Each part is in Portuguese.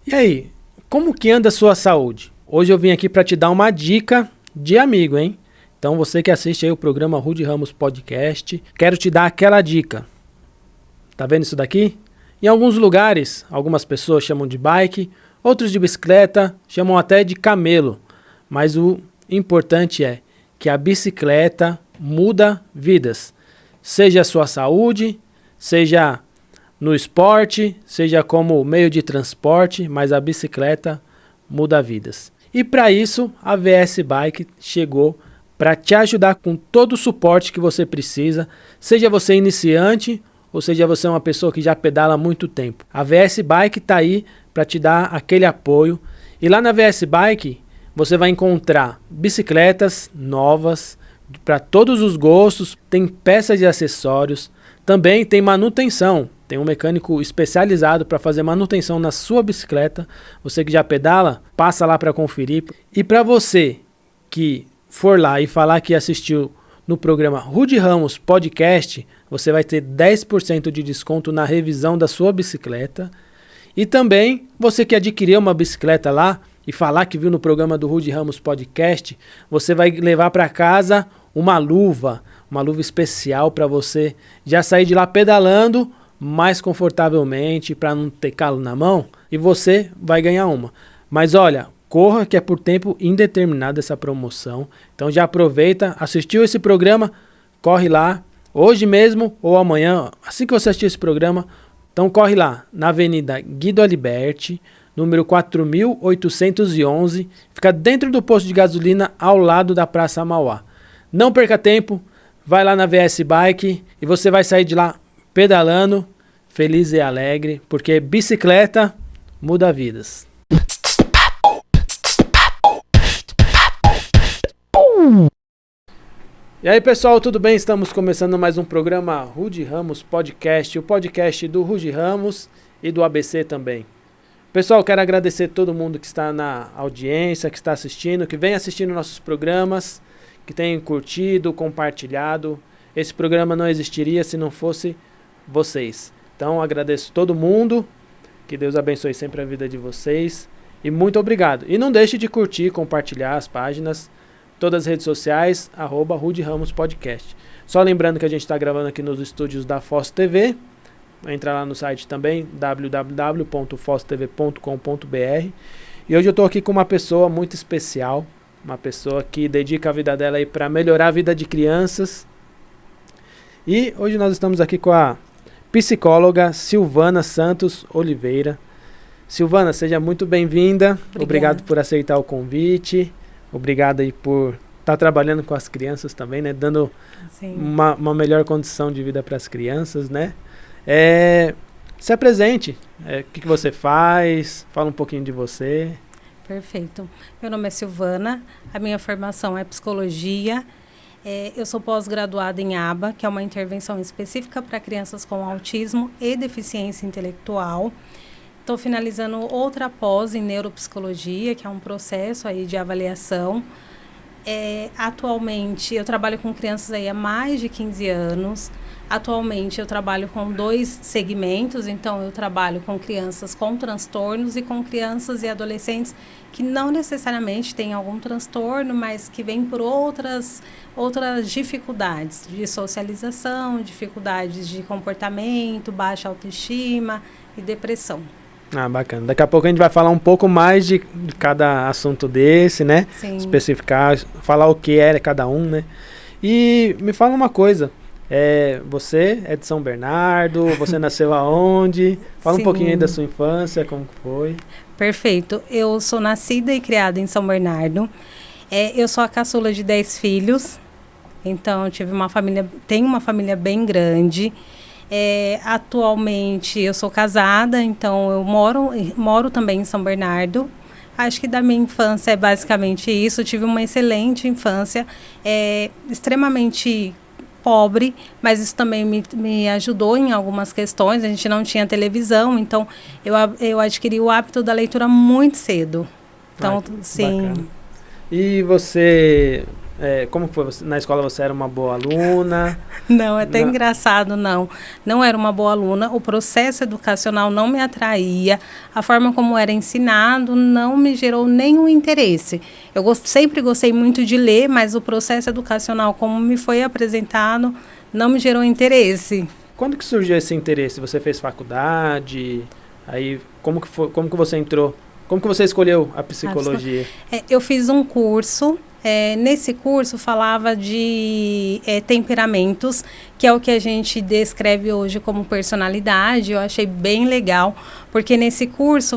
E aí, como que anda a sua saúde? Hoje eu vim aqui para te dar uma dica de amigo, hein? Então você que assiste aí o programa Rude Ramos Podcast, quero te dar aquela dica. Tá vendo isso daqui? Em alguns lugares, algumas pessoas chamam de bike, outros de bicicleta, chamam até de camelo. Mas o importante é que a bicicleta muda vidas. Seja a sua saúde, seja no esporte, seja como meio de transporte, mas a bicicleta muda vidas. E para isso, a VS Bike chegou para te ajudar com todo o suporte que você precisa, seja você iniciante ou seja você uma pessoa que já pedala há muito tempo. A VS Bike está aí para te dar aquele apoio. E lá na VS Bike você vai encontrar bicicletas novas para todos os gostos, tem peças e acessórios, também tem manutenção. Tem um mecânico especializado para fazer manutenção na sua bicicleta. Você que já pedala, passa lá para conferir. E para você que for lá e falar que assistiu no programa Rude Ramos Podcast, você vai ter 10% de desconto na revisão da sua bicicleta. E também, você que adquiriu uma bicicleta lá e falar que viu no programa do Rude Ramos Podcast, você vai levar para casa uma luva especial para você já sair de lá pedalando mais confortavelmente, para não ter calo na mão, e você vai ganhar uma. Mas olha, corra que é por tempo indeterminado essa promoção. Então já aproveita, assistiu esse programa, corre lá, hoje mesmo ou amanhã, assim que você assistir esse programa, então corre lá, na Avenida Guido Aliberti, número 4811, fica dentro do posto de gasolina, ao lado da Praça Mauá. Não perca tempo, vai lá na VS Bike e você vai sair de lá pedalando, feliz e alegre, porque bicicleta muda vidas. E aí pessoal, tudo bem? Estamos começando mais um programa Rude Ramos Podcast, o podcast do Rude Ramos e do ABC também. Pessoal, quero agradecer todo mundo que está na audiência, que está assistindo, que vem assistindo nossos programas, que tem curtido, compartilhado. Esse programa não existiria se não fosse vocês. Então agradeço todo mundo, que Deus abençoe sempre a vida de vocês e muito obrigado. E não deixe de curtir, compartilhar as páginas, todas as redes sociais, @Rude Ramos Podcast. Só lembrando que a gente está gravando aqui nos estúdios da Foz TV, entra lá no site também, www.foztv.com.br. E hoje eu estou aqui com uma pessoa muito especial, uma pessoa que dedica a vida dela aí para melhorar a vida de crianças. E hoje nós estamos aqui com a psicóloga Silvana Santos Oliveira. Silvana, seja muito bem-vinda. Obrigado por aceitar o convite. Obrigado aí por estar trabalhando com as crianças também, né? Dando uma melhor condição de vida para as crianças, né? Se apresente. O que você faz? Fala um pouquinho de você. Perfeito. Meu nome é Silvana. A minha formação é psicologia. Eu sou pós-graduada em ABA, que é uma intervenção específica para crianças com autismo e deficiência intelectual. Estou finalizando outra pós em neuropsicologia, que é um processo aí de avaliação. Atualmente, eu trabalho com crianças aí há mais de 15 anos. Atualmente, eu trabalho com 2 segmentos. Então, eu trabalho com crianças com transtornos e com crianças e adolescentes que não necessariamente têm algum transtorno, mas que vêm por outras dificuldades de socialização, dificuldades de comportamento, baixa autoestima e depressão. Ah, bacana. Daqui a pouco a gente vai falar um pouco mais de cada assunto desse, né? Sim. Especificar, falar o que é cada um, né? E me fala uma coisa, você é de São Bernardo, você nasceu aonde? Fala Sim. Um pouquinho aí da sua infância, como foi? Perfeito. Eu sou nascida e criada em São Bernardo. Eu sou a caçula de 10 filhos, então eu tenho uma família bem grande. Atualmente eu sou casada, então eu moro também em São Bernardo. Acho que da minha infância é basicamente isso. Eu tive uma excelente infância, extremamente pobre, mas isso também me ajudou em algumas questões. A gente não tinha televisão, então eu adquiri o hábito da leitura muito cedo. Então, sim. Bacana. E você Como foi? Na escola você era uma boa aluna? Não, é até engraçado, não. Não era uma boa aluna. O processo educacional não me atraía. A forma como era ensinado não me gerou nenhum interesse. Eu sempre gostei muito de ler, mas o processo educacional, como me foi apresentado, não me gerou interesse. Quando que surgiu esse interesse? Você fez faculdade? Aí, como que foi? Como que você entrou? Como que você escolheu a psicologia? Eu fiz um curso. Nesse curso falava de temperamentos, que é o que a gente descreve hoje como personalidade. Eu achei bem legal, porque nesse curso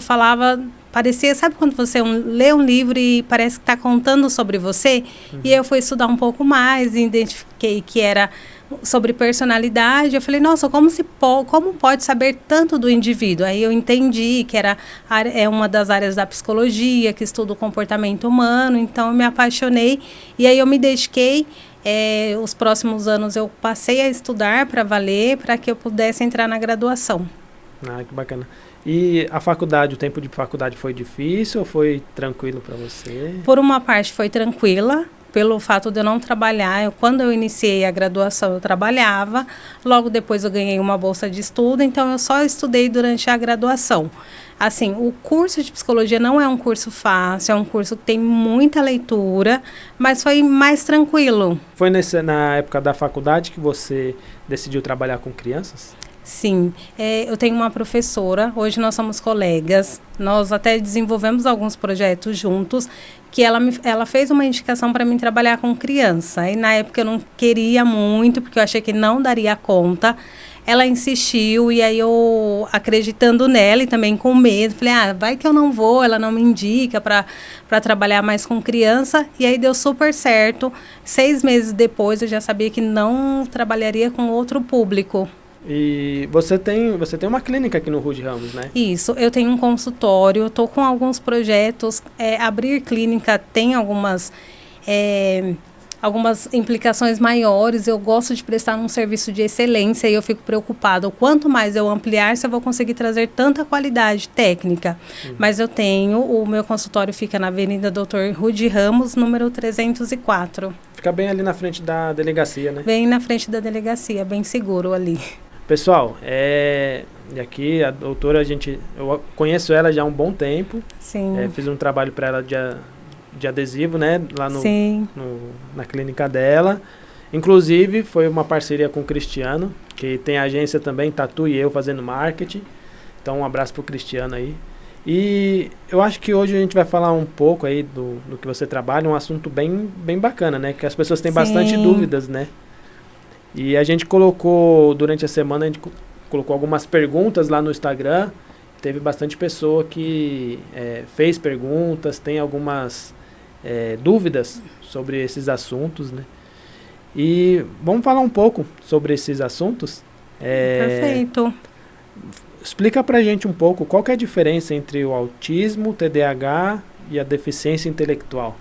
parecia, sabe quando você lê um livro e parece que está contando sobre você? Uhum. E eu fui estudar um pouco mais e identifiquei que era sobre personalidade. Eu falei, nossa, como pode saber tanto do indivíduo? Aí eu entendi que é uma das áreas da psicologia, que estuda o comportamento humano, então eu me apaixonei e aí eu me dediquei. Os próximos anos eu passei a estudar para valer, para que eu pudesse entrar na graduação. Ah, que bacana. E a faculdade, o tempo de faculdade foi difícil ou foi tranquilo para você? Por uma parte foi tranquila, pelo fato de eu não trabalhar. Quando eu iniciei a graduação, eu trabalhava. Logo depois eu ganhei uma bolsa de estudo, então eu só estudei durante a graduação. Assim, o curso de psicologia não é um curso fácil, é um curso que tem muita leitura, mas foi mais tranquilo. Foi na época da faculdade que você decidiu trabalhar com crianças? Sim, eu tenho uma professora, hoje nós somos colegas, nós até desenvolvemos alguns projetos juntos, que ela fez uma indicação para mim trabalhar com criança, e na época eu não queria muito, porque eu achei que não daria conta. Ela insistiu, e aí eu, acreditando nela e também com medo, falei, vai que eu não vou, ela não me indica para trabalhar mais com criança, e aí deu super certo. 6 meses depois eu já sabia que não trabalharia com outro público. E você tem uma clínica aqui no Rude Ramos, né? Isso, eu tenho um consultório, estou com alguns projetos. Abrir clínica tem algumas implicações maiores. Eu gosto de prestar um serviço de excelência e eu fico preocupada. Quanto mais eu ampliar, se eu vou conseguir trazer tanta qualidade técnica. Mas o meu consultório fica na Avenida Dr. Rude Ramos, número 304. Fica bem ali na frente da delegacia, né? Bem na frente da delegacia, bem seguro ali. Pessoal, e aqui a doutora, eu conheço ela já há um bom tempo. Sim. Fiz um trabalho para ela de adesivo, né? Lá na clínica dela. Inclusive, foi uma parceria com o Cristiano, que tem agência também, Tatu e eu fazendo marketing. Então, um abraço pro Cristiano aí. E eu acho que hoje a gente vai falar um pouco aí do que você trabalha, um assunto bem, bem bacana, né? Que as pessoas têm bastante dúvidas, né? E a gente colocou, durante a semana, a gente colocou algumas perguntas lá no Instagram. Teve bastante pessoa que fez perguntas, tem algumas dúvidas sobre esses assuntos, né? E vamos falar um pouco sobre esses assuntos. Perfeito. Explica pra gente um pouco qual que é a diferença entre o autismo, o TDAH e a deficiência intelectual.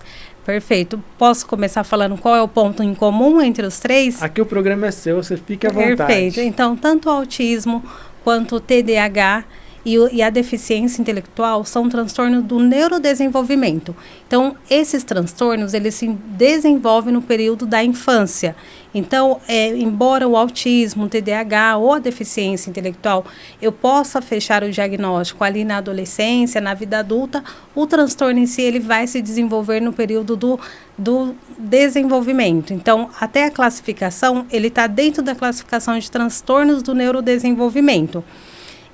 Perfeito. Posso começar falando qual é o ponto em comum entre os três? Aqui o programa é seu, você fica à vontade. Perfeito. Então, tanto o autismo quanto o TDAH e a deficiência intelectual são transtornos do neurodesenvolvimento. Então, esses transtornos, eles se desenvolvem no período da infância. Então, embora o autismo, o TDAH ou a deficiência intelectual, eu possa fechar o diagnóstico ali na adolescência, na vida adulta, o transtorno em si, ele vai se desenvolver no período do desenvolvimento. Então, até a classificação, ele está dentro da classificação de transtornos do neurodesenvolvimento.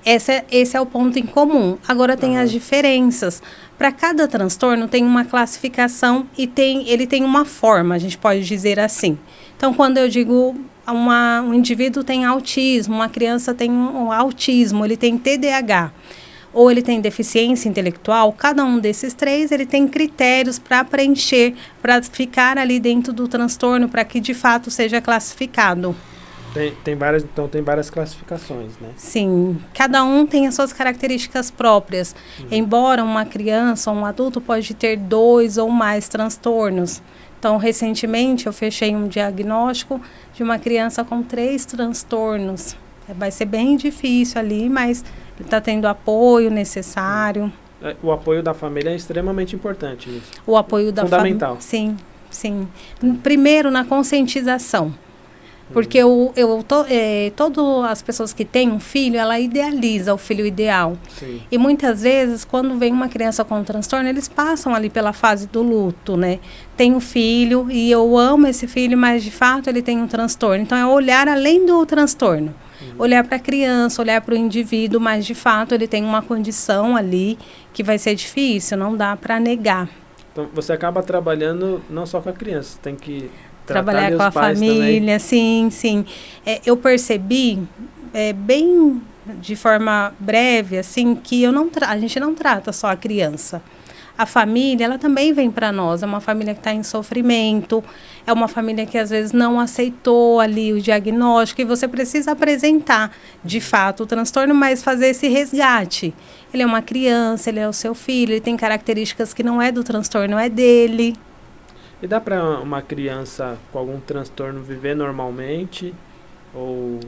Esse é o ponto em comum. Agora tem as diferenças. Para cada transtorno tem uma classificação e ele tem uma forma, a gente pode dizer assim. Então, quando eu digo um indivíduo tem autismo, uma criança tem um autismo, ele tem TDAH, ou ele tem deficiência intelectual, cada um desses três, ele tem critérios para preencher, para ficar ali dentro do transtorno, para que de fato seja classificado. Tem várias classificações, né? Sim, cada um tem as suas características próprias. Embora uma criança ou um adulto pode ter 2 ou mais transtornos. Então, recentemente eu fechei um diagnóstico de uma criança com 3 transtornos. Vai ser bem difícil ali, mas ele está tendo apoio necessário. O apoio da família é extremamente importante. Isso. O apoio da fundamental. Sim, Sim. Primeiro, na conscientização. Porque todas as pessoas que têm um filho, ela idealiza o filho ideal. Sim. E muitas vezes, quando vem uma criança com transtorno, eles passam ali pela fase do luto, né? Tem um filho e eu amo esse filho, mas de fato ele tem um transtorno. Então é olhar além do transtorno. Olhar para a criança, olhar para o indivíduo, mas de fato ele tem uma condição ali que vai ser difícil, não dá para negar. Então você acaba trabalhando não só com a criança, tem que trabalhar com a família, sim. Eu percebi, bem de forma breve, assim, que a gente não trata só a criança. A família, ela também vem para nós. É uma família que está em sofrimento, é uma família que às vezes não aceitou ali o diagnóstico e você precisa apresentar, de fato, o transtorno, mas fazer esse resgate. Ele é uma criança, ele é o seu filho, ele tem características que não é do transtorno, é dele. E dá para uma criança com algum transtorno viver normalmente? Ou...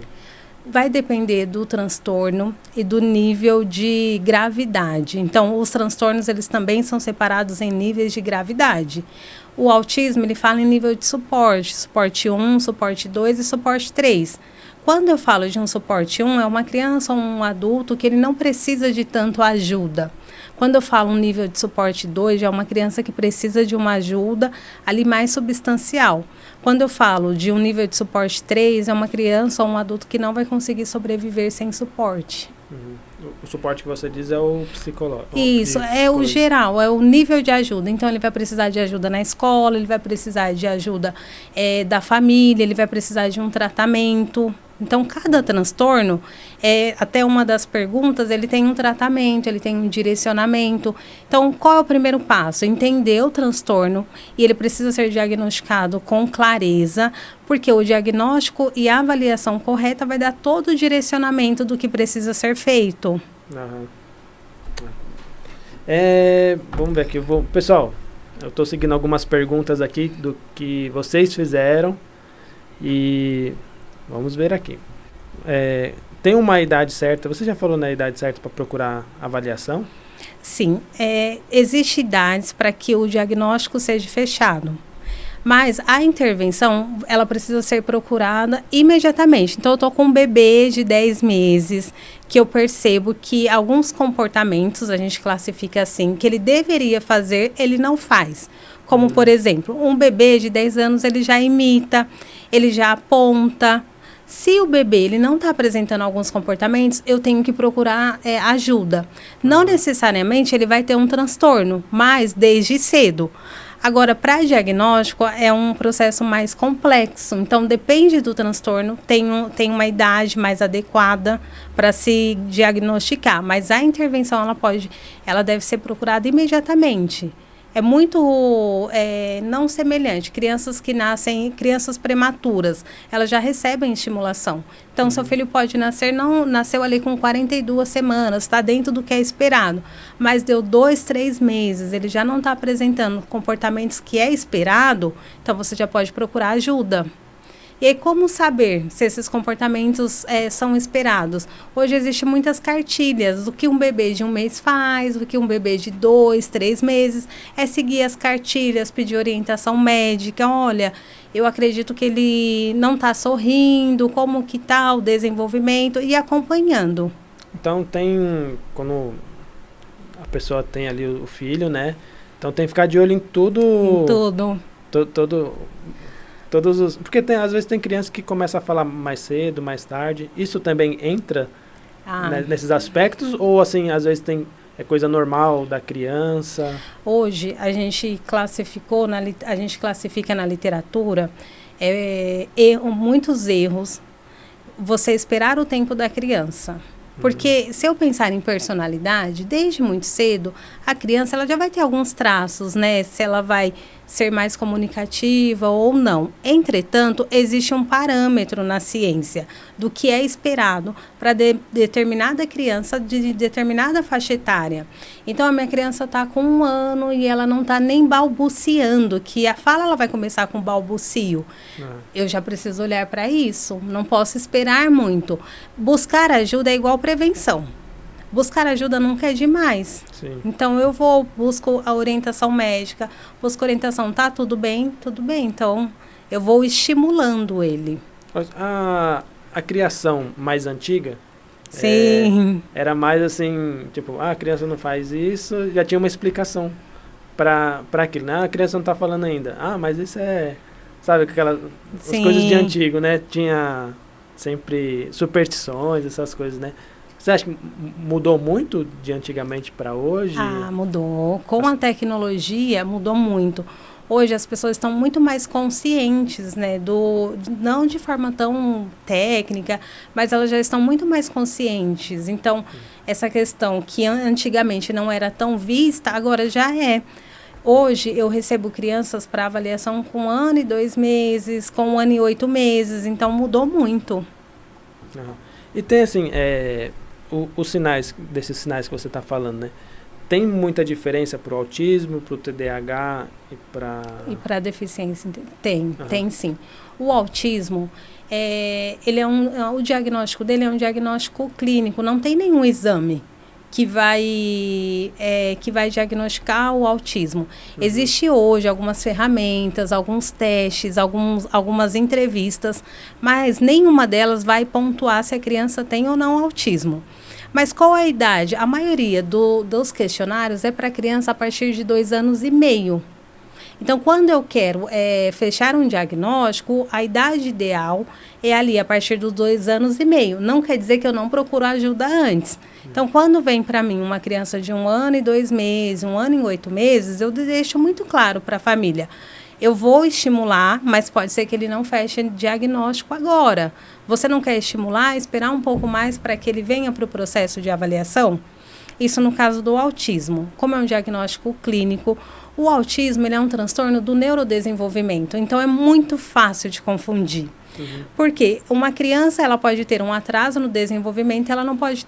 Vai depender do transtorno e do nível de gravidade. Então, os transtornos, eles também são separados em níveis de gravidade. O autismo, ele fala em nível de suporte. Suporte 1, suporte 2 e suporte 3. Quando eu falo de um suporte 1, é uma criança ou um adulto que ele não precisa de tanto ajuda. Quando eu falo um nível de suporte 2, já é uma criança que precisa de uma ajuda ali mais substancial. Quando eu falo de um nível de suporte 3, é uma criança ou um adulto que não vai conseguir sobreviver sem suporte. O suporte que você diz é o psicológico. Isso, é o geral, é o nível de ajuda. Então, ele vai precisar de ajuda na escola, ele vai precisar de ajuda da família, ele vai precisar de um tratamento. Então, cada transtorno, até uma das perguntas, ele tem um tratamento, ele tem um direcionamento. Então, qual é o primeiro passo? Entender o transtorno e ele precisa ser diagnosticado com clareza, porque o diagnóstico e a avaliação correta vai dar todo o direcionamento do que precisa ser feito. Uhum. Vamos ver aqui. Pessoal, eu estou seguindo algumas perguntas aqui do que vocês fizeram e... Vamos ver aqui. Tem uma idade certa? Você já falou na idade certa para procurar avaliação? Sim. Existem idades para que o diagnóstico seja fechado. Mas a intervenção, ela precisa ser procurada imediatamente. Então, eu estou com um bebê de 10 meses, que eu percebo que alguns comportamentos, a gente classifica assim, que ele deveria fazer, ele não faz. Como, por exemplo, um bebê de 10 anos, ele já imita, ele já aponta. Se o bebê ele não está apresentando alguns comportamentos, eu tenho que procurar ajuda. Não necessariamente ele vai ter um transtorno, mas desde cedo. Agora, para diagnóstico, é um processo mais complexo. Então, depende do transtorno, tem uma idade mais adequada para se diagnosticar. Mas a intervenção, ela deve ser procurada imediatamente. É muito não semelhante. Crianças que nascem, crianças prematuras, elas já recebem estimulação. Então, seu filho pode nasceu ali com 42 semanas, está dentro do que é esperado. Mas deu 2, 3 meses, ele já não está apresentando comportamentos que é esperado, então você já pode procurar ajuda. E aí, como saber se esses comportamentos são esperados? Hoje existem muitas cartilhas do que um bebê de 1 mês faz, do que um bebê de 2, 3 meses. É seguir as cartilhas, pedir orientação médica. Olha, eu acredito que ele não está sorrindo, como que está o desenvolvimento e acompanhando. Então, quando a pessoa tem ali o filho, né? Então, tem que ficar de olho em tudo. Em tudo. Porque às vezes tem criança que começa a falar mais cedo, mais tarde. Isso também entra nesses aspectos? Ou assim, às vezes é coisa normal da criança? Hoje a gente classifica na literatura muitos erros. Você esperar o tempo da criança. Porque se eu pensar em personalidade, desde muito cedo, a criança ela já vai ter alguns traços, né? Se ela vai ser mais comunicativa ou não. Entretanto, existe um parâmetro na ciência do que é esperado para determinada criança de determinada faixa etária. Então, a minha criança está com 1 ano e ela não está nem balbuciando, que a fala ela vai começar com balbucio. Eu já preciso olhar para isso, não posso esperar muito. Buscar ajuda é igual prevenção. buscar ajuda nunca é demais. Sim. Então, busco a orientação médica, busco orientação, tá tudo bem? Tudo bem. Então, eu vou estimulando ele. A criação mais antiga, Sim. era mais assim, tipo, a criança não faz isso, já tinha uma explicação para aquilo, né? A criança não tá falando ainda. Mas isso é, sabe, aquelas as coisas de antigo, né? Tinha sempre superstições, essas coisas, né? Você acha que mudou muito de antigamente para hoje? Mudou. Com a tecnologia, mudou muito. Hoje as pessoas estão muito mais conscientes, né, não de forma tão técnica, mas elas já estão muito mais conscientes. Então, essa questão que antigamente não era tão vista, agora já é. Hoje eu recebo crianças para avaliação com 1 ano e 2 meses, com 1 ano e 8 meses, então mudou muito. E tem assim, os sinais, desses sinais que você está falando, né? Tem muita diferença para o autismo, para o TDAH e para... E para a deficiência? Tem sim. O autismo, o diagnóstico dele é um diagnóstico clínico, não tem nenhum exame que vai diagnosticar o autismo. Existe hoje algumas ferramentas, alguns testes, algumas entrevistas, mas nenhuma delas vai pontuar se a criança tem ou não autismo. Mas qual é a idade? A maioria dos questionários é para criança a partir de 2 anos e meio. Então, quando eu quero fechar um diagnóstico, a idade ideal é ali a partir dos 2 anos e meio. Não quer dizer que eu não procuro ajuda antes. Então, quando vem para mim uma criança de 1 ano e 2 meses, 1 ano e 8 meses, eu deixo muito claro para a família. Eu vou estimular, mas pode ser que ele não feche diagnóstico agora. Você não quer estimular, esperar um pouco mais para que ele venha para o processo de avaliação? Isso no caso do autismo. Como é um diagnóstico clínico, o autismo ele é um transtorno do neurodesenvolvimento, então é muito fácil de confundir. Porque uma criança ela pode ter um atraso no desenvolvimento, ela pode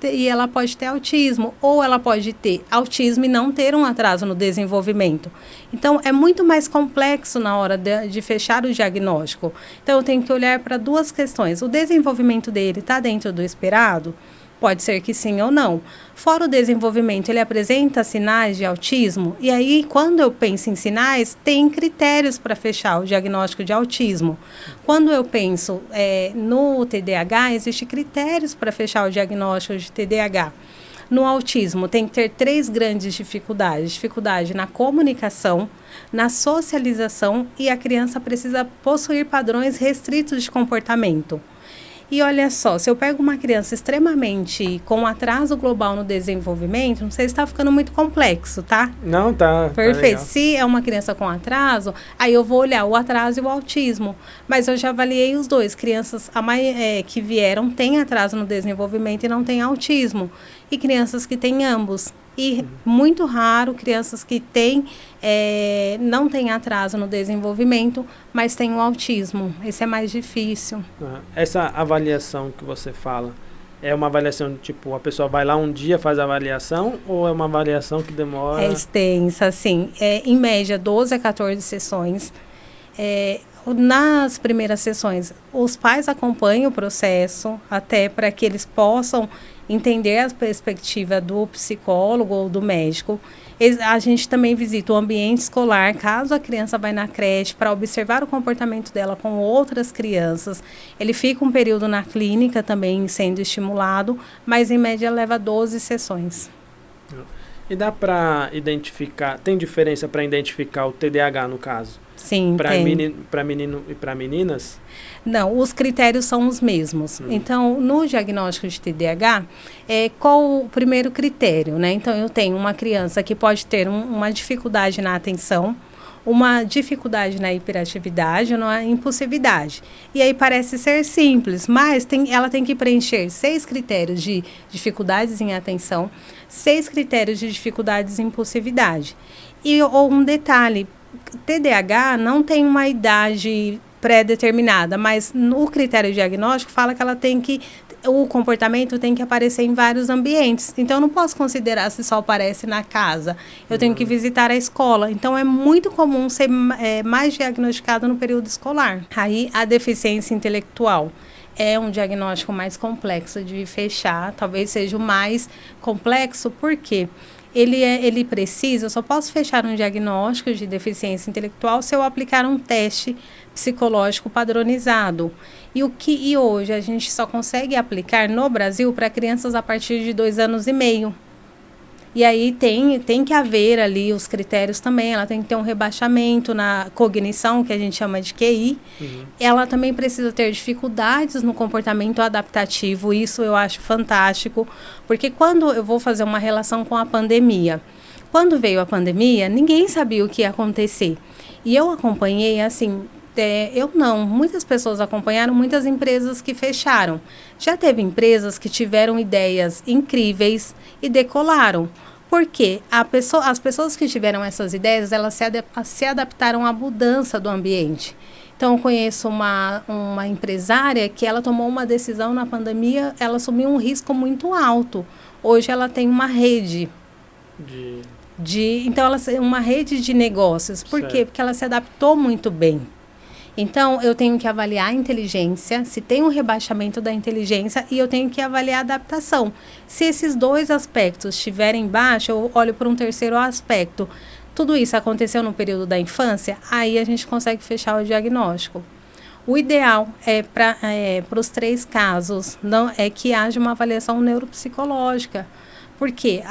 ter autismo, ou ela pode ter autismo e não ter um atraso no desenvolvimento. Então, é muito mais complexo na hora de fechar o diagnóstico. Então, eu tenho que olhar para 2 questões. O desenvolvimento dele está dentro do esperado? Pode ser que sim ou não. Fora o desenvolvimento, ele apresenta sinais de autismo? E aí, quando eu penso em sinais, tem critérios para fechar o diagnóstico de autismo. Quando eu penso no TDAH, existem critérios para fechar o diagnóstico de TDAH. No autismo, tem que ter 3 grandes dificuldades. Dificuldade na comunicação, na socialização e a criança precisa possuir padrões restritos de comportamento. E olha só, se eu pego uma criança extremamente com atraso global no desenvolvimento, não sei se está ficando muito complexo, tá? Não, tá. Perfeito. Tá se é uma criança com atraso, aí eu vou olhar o atraso e o autismo. Mas eu já avaliei os 2. Crianças que vieram têm atraso no desenvolvimento e não têm autismo. E crianças que têm ambos. E muito raro crianças que não têm atraso no desenvolvimento, mas têm o autismo. Esse é mais difícil. Essa avaliação que você fala, é uma avaliação, tipo, a pessoa vai lá um dia, faz a avaliação, ou é uma avaliação que demora... É extensa, sim. Em média, 12 a 14 sessões. Nas primeiras sessões, os pais acompanham o processo, até para que eles possam entender a perspectiva do psicólogo ou do médico. A gente também visita o ambiente escolar, caso a criança vá na creche, para observar o comportamento dela com outras crianças. Ele fica um período na clínica também sendo estimulado, mas em média leva 12 sessões. E dá para identificar, tem diferença para identificar o TDAH no caso? Sim, tem. Para menino e para meninas? Não, os critérios são os mesmos. Então, no diagnóstico de TDAH, qual o primeiro critério, né? Então, eu tenho uma criança que pode ter uma dificuldade na atenção, uma dificuldade na hiperatividade ou na impulsividade. E aí parece ser simples, mas ela tem que preencher 6 critérios de dificuldades em atenção, 6 critérios de dificuldades em impulsividade. Ou um detalhe, TDAH não tem uma idade pré-determinada, mas no critério diagnóstico fala que o comportamento tem que aparecer em vários ambientes. Então, eu não posso considerar se só aparece na casa. Eu tenho que visitar a escola. Então, é muito comum ser mais diagnosticado no período escolar. Aí, a deficiência intelectual. é um diagnóstico mais complexo de fechar, talvez seja o mais complexo, porque ele precisa, eu só posso fechar um diagnóstico de deficiência intelectual se eu aplicar um teste psicológico padronizado. E hoje a gente só consegue aplicar no Brasil para crianças a partir de 2 anos e meio. E aí tem que haver ali os critérios também, ela tem que ter um rebaixamento na cognição, que a gente chama de QI. Ela também precisa ter dificuldades no comportamento adaptativo, isso eu acho fantástico, porque quando eu vou fazer uma relação com a pandemia, quando veio a pandemia, ninguém sabia o que ia acontecer. E eu acompanhei, assim, muitas pessoas acompanharam, muitas empresas que fecharam. Já teve empresas que tiveram ideias incríveis e decolaram. Por quê? As pessoas que tiveram essas ideias, elas se adaptaram à mudança do ambiente. Então, eu conheço uma empresária que ela tomou uma decisão na pandemia, ela assumiu um risco muito alto. Hoje ela tem uma rede então, ela tem uma rede de negócios. Por quê? Porque ela se adaptou muito bem. Então, eu tenho que avaliar a inteligência, se tem um rebaixamento da inteligência, e eu tenho que avaliar a adaptação. Se esses 2 aspectos estiverem baixos, eu olho para um terceiro aspecto. Tudo isso aconteceu no período da infância, aí a gente consegue fechar o diagnóstico. O ideal para os 3 casos é que haja uma avaliação neuropsicológica. Porque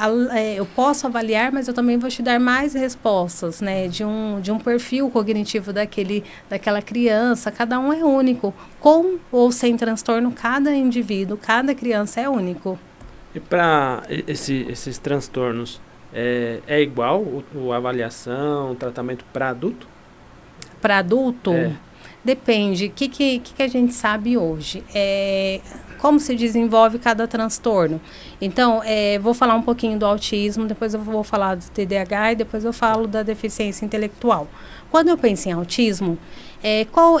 eu posso avaliar, mas eu também vou te dar mais respostas, né, de um perfil cognitivo daquela criança. Cada um é único. Com ou sem transtorno, cada indivíduo, cada criança é único. E para esses transtornos, é igual a avaliação, o tratamento para adulto? Para adulto? Depende. O que a gente sabe hoje? Como se desenvolve cada transtorno. Então, vou falar um pouquinho do autismo, depois eu vou falar do TDAH e depois eu falo da deficiência intelectual. Quando eu penso em autismo,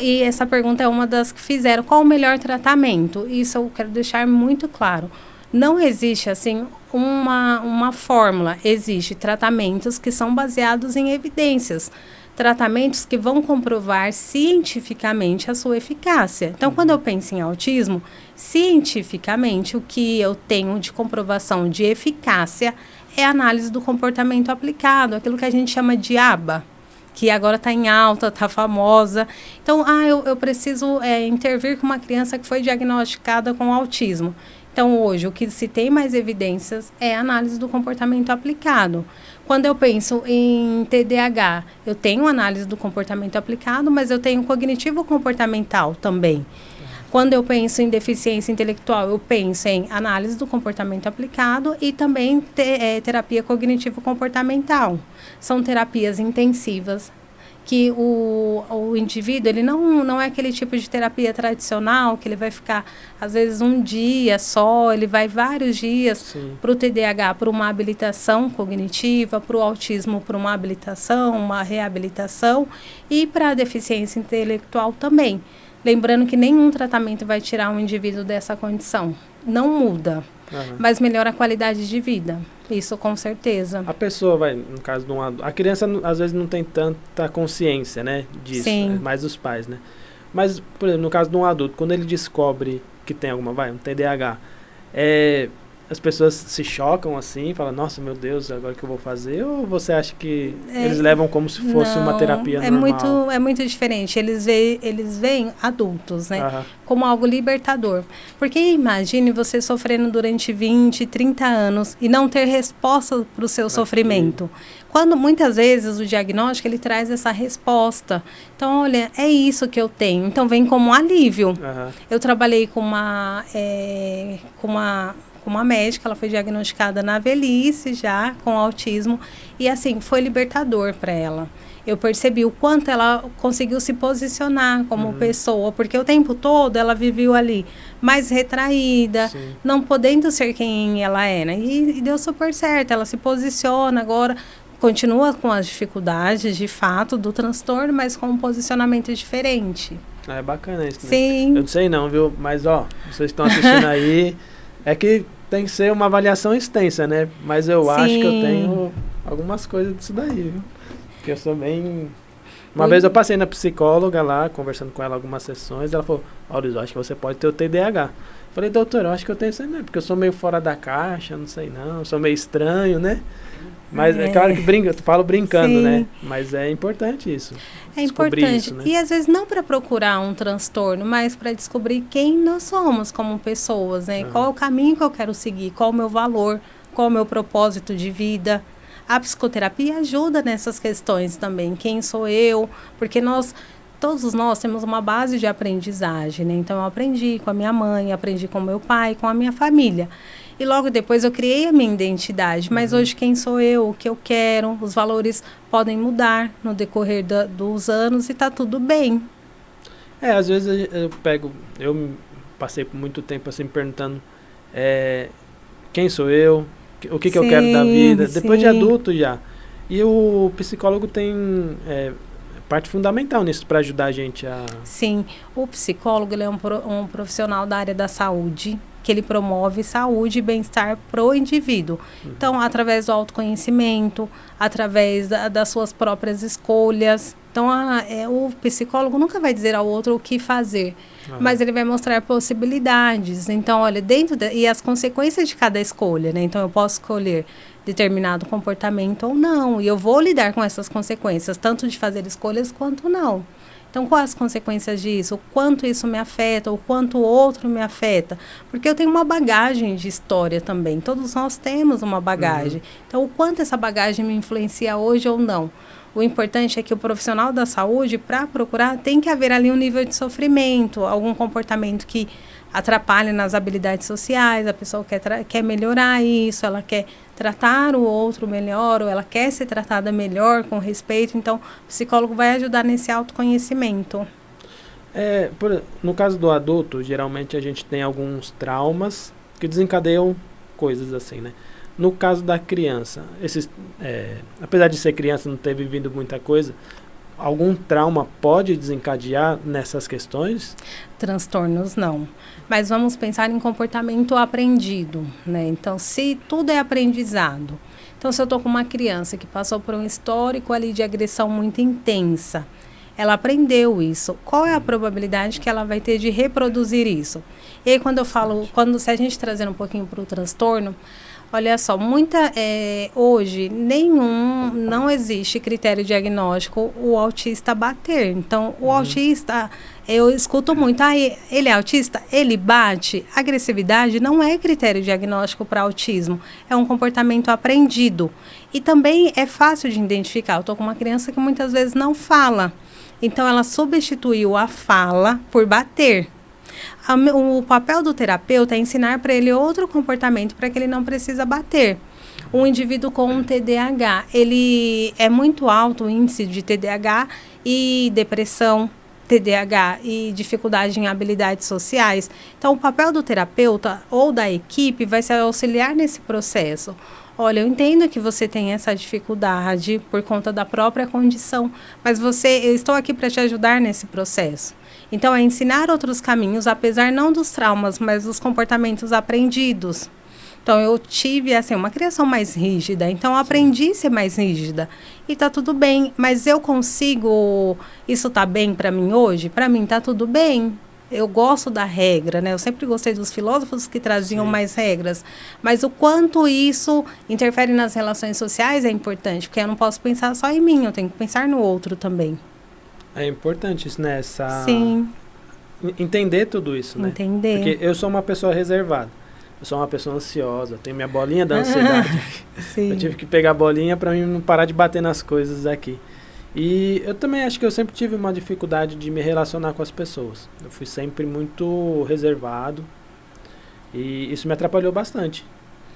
e essa pergunta é uma das que fizeram, qual o melhor tratamento? Isso eu quero deixar muito claro. Não existe, assim, uma fórmula. Existem tratamentos que são baseados em evidências. Tratamentos que vão comprovar cientificamente a sua eficácia. Então, quando eu penso em autismo, cientificamente, o que eu tenho de comprovação de eficácia é a análise do comportamento aplicado, aquilo que a gente chama de ABA, que agora está em alta, está famosa. Então, eu preciso intervir com uma criança que foi diagnosticada com autismo. Então, hoje, o que se tem mais evidências é a análise do comportamento aplicado. Quando eu penso em TDAH, eu tenho análise do comportamento aplicado, mas eu tenho cognitivo comportamental também. Quando eu penso em deficiência intelectual, eu penso em análise do comportamento aplicado e também terapia cognitivo-comportamental. São terapias intensivas, que o indivíduo, ele não é aquele tipo de terapia tradicional, que ele vai ficar, às vezes, um dia só, ele vai vários dias para o TDAH, para uma habilitação cognitiva, para o autismo, para uma habilitação, uma reabilitação, e para a deficiência intelectual também. Lembrando que nenhum tratamento vai tirar um indivíduo dessa condição. Não muda, mas melhora a qualidade de vida. Isso com certeza. A pessoa no caso de um adulto, a criança às vezes não tem tanta consciência, né, disso, Sim. Mais os pais, né? Mas, por exemplo, no caso de um adulto, quando ele descobre que tem um TDAH, as pessoas se chocam assim, falam, nossa, meu Deus, agora o que eu vou fazer? Ou você acha que eles levam como se fosse uma terapia normal? É muito diferente. Eles veem adultos, né? Como algo libertador. Porque imagine você sofrendo durante 20, 30 anos e não ter resposta para o seu sofrimento. Quando muitas vezes o diagnóstico ele traz essa resposta. Então, olha, é isso que eu tenho. Então, vem como um alívio. Eu trabalhei com uma médica, ela foi diagnosticada na velhice já, com autismo, e assim, foi libertador para ela. Eu percebi o quanto ela conseguiu se posicionar como pessoa, porque o tempo todo ela viveu ali mais retraída, não podendo ser quem ela era, e deu super certo, ela se posiciona agora, continua com as dificuldades, de fato, do transtorno, mas com um posicionamento diferente. É bacana isso, né? Sim. Eu não sei não, viu? Mas, vocês estão assistindo aí, é que tem que ser uma avaliação extensa, né? Mas eu acho que eu tenho algumas coisas disso daí, viu? Porque eu sou bem Uma vez eu passei na psicóloga lá, conversando com ela algumas sessões, ela falou, Maurício, acho que você pode ter o TDAH. Falei, doutor, eu acho que eu tenho isso aí mesmo, porque eu sou meio fora da caixa, não sei não, eu sou meio estranho, né? Mas é claro que eu falo brincando, sim, né? Mas é importante isso. É importante. Isso, né? E às vezes não para procurar um transtorno, mas para descobrir quem nós somos como pessoas, né? Qual é o caminho que eu quero seguir, qual é o meu valor, qual é o meu propósito de vida. A psicoterapia ajuda nessas questões também. Quem sou eu? Porque todos nós temos uma base de aprendizagem, né? Então, eu aprendi com a minha mãe, aprendi com o meu pai, com a minha família. E logo depois eu criei a minha identidade. Mas hoje quem sou eu, o que eu quero, os valores podem mudar no decorrer dos anos e tá tudo bem. Às vezes eu passei por muito tempo assim perguntando quem sou eu, o que eu quero da vida, depois de adulto já. E o psicólogo tem parte fundamental nisso para ajudar a gente a... Sim, o psicólogo ele é um profissional da área da saúde, que ele promove saúde e bem-estar para o indivíduo. Então, através do autoconhecimento, através das suas próprias escolhas. Então, o psicólogo nunca vai dizer ao outro o que fazer, mas ele vai mostrar possibilidades. Então, olha, e as consequências de cada escolha, né? Então, eu posso escolher determinado comportamento ou não, e eu vou lidar com essas consequências, tanto de fazer escolhas quanto não. Então, quais as consequências disso? O quanto isso me afeta, o quanto o outro me afeta? Porque eu tenho uma bagagem de história também. Todos nós temos uma bagagem. Então, o quanto essa bagagem me influencia hoje ou não? O importante é que o profissional da saúde, para procurar, tem que haver ali um nível de sofrimento, algum comportamento que atrapalha nas habilidades sociais, a pessoa quer melhorar isso, ela quer tratar o outro melhor, ou ela quer ser tratada melhor, com respeito. Então, o psicólogo vai ajudar nesse autoconhecimento. No caso do adulto, geralmente a gente tem alguns traumas que desencadeiam coisas assim, né? No caso da criança, apesar de ser criança, não ter vivido muita coisa, algum trauma pode desencadear nessas questões? Transtornos não. Mas vamos pensar em comportamento aprendido, né? Então, se tudo é aprendizado. Então, se eu estou com uma criança que passou por um histórico ali de agressão muito intensa, ela aprendeu isso. Qual é a probabilidade que ela vai ter de reproduzir isso? E aí, quando eu falo, se a gente trazer um pouquinho para o transtorno, olha só, hoje não existe critério diagnóstico o autista bater. Então, o autista, eu escuto muito, ele é autista, ele bate. Agressividade não é critério diagnóstico para autismo, é um comportamento aprendido. E também é fácil de identificar. Eu estou com uma criança que muitas vezes não fala. Então, ela substituiu a fala por bater. O papel do terapeuta é ensinar para ele outro comportamento para que ele não precisa bater. Um indivíduo com um TDAH, ele é muito alto o índice de TDAH e depressão, TDAH e dificuldade em habilidades sociais. Então, o papel do terapeuta ou da equipe vai ser auxiliar nesse processo. Olha, eu entendo que você tem essa dificuldade por conta da própria condição, mas eu estou aqui para te ajudar nesse processo. Então, é ensinar outros caminhos, apesar não dos traumas, mas dos comportamentos aprendidos. Então, eu tive uma criação mais rígida, então eu aprendi a ser mais rígida. E tá tudo bem, mas eu consigo... Isso tá bem para mim hoje? Para mim tá tudo bem. Eu gosto da regra, né? Eu sempre gostei dos filósofos que traziam mais regras. Mas o quanto isso interfere nas relações sociais é importante, porque eu não posso pensar só em mim, eu tenho que pensar no outro também. É importante isso, né? Sim. Entender tudo isso, né? Entender. Porque eu sou uma pessoa reservada. Eu sou uma pessoa ansiosa. Tenho minha bolinha da ansiedade. Sim. Eu tive que pegar a bolinha para mim não parar de bater nas coisas aqui. E eu também acho que eu sempre tive uma dificuldade de me relacionar com as pessoas. Eu fui sempre muito reservado. E isso me atrapalhou bastante.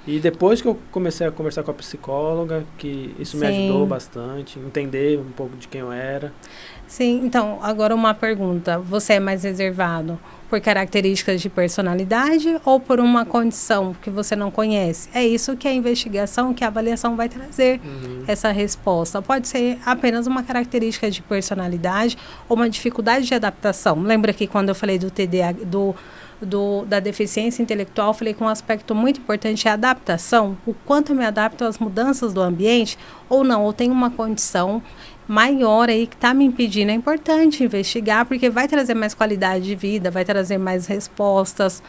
E depois que eu comecei a conversar com a psicóloga, que isso me ajudou bastante, entender um pouco de quem eu era. Sim, então, agora uma pergunta. Você é mais reservado por características de personalidade ou por uma condição que você não conhece? É isso que a investigação, que a avaliação vai trazer, essa resposta. Pode ser apenas uma característica de personalidade ou uma dificuldade de adaptação. Lembra que quando eu falei do TDAH, da deficiência intelectual, eu falei que um aspecto muito importante é a adaptação, o quanto eu me adapto às mudanças do ambiente, ou não, ou tenho uma condição maior aí que está me impedindo. É importante investigar, porque vai trazer mais qualidade de vida, vai trazer mais respostas,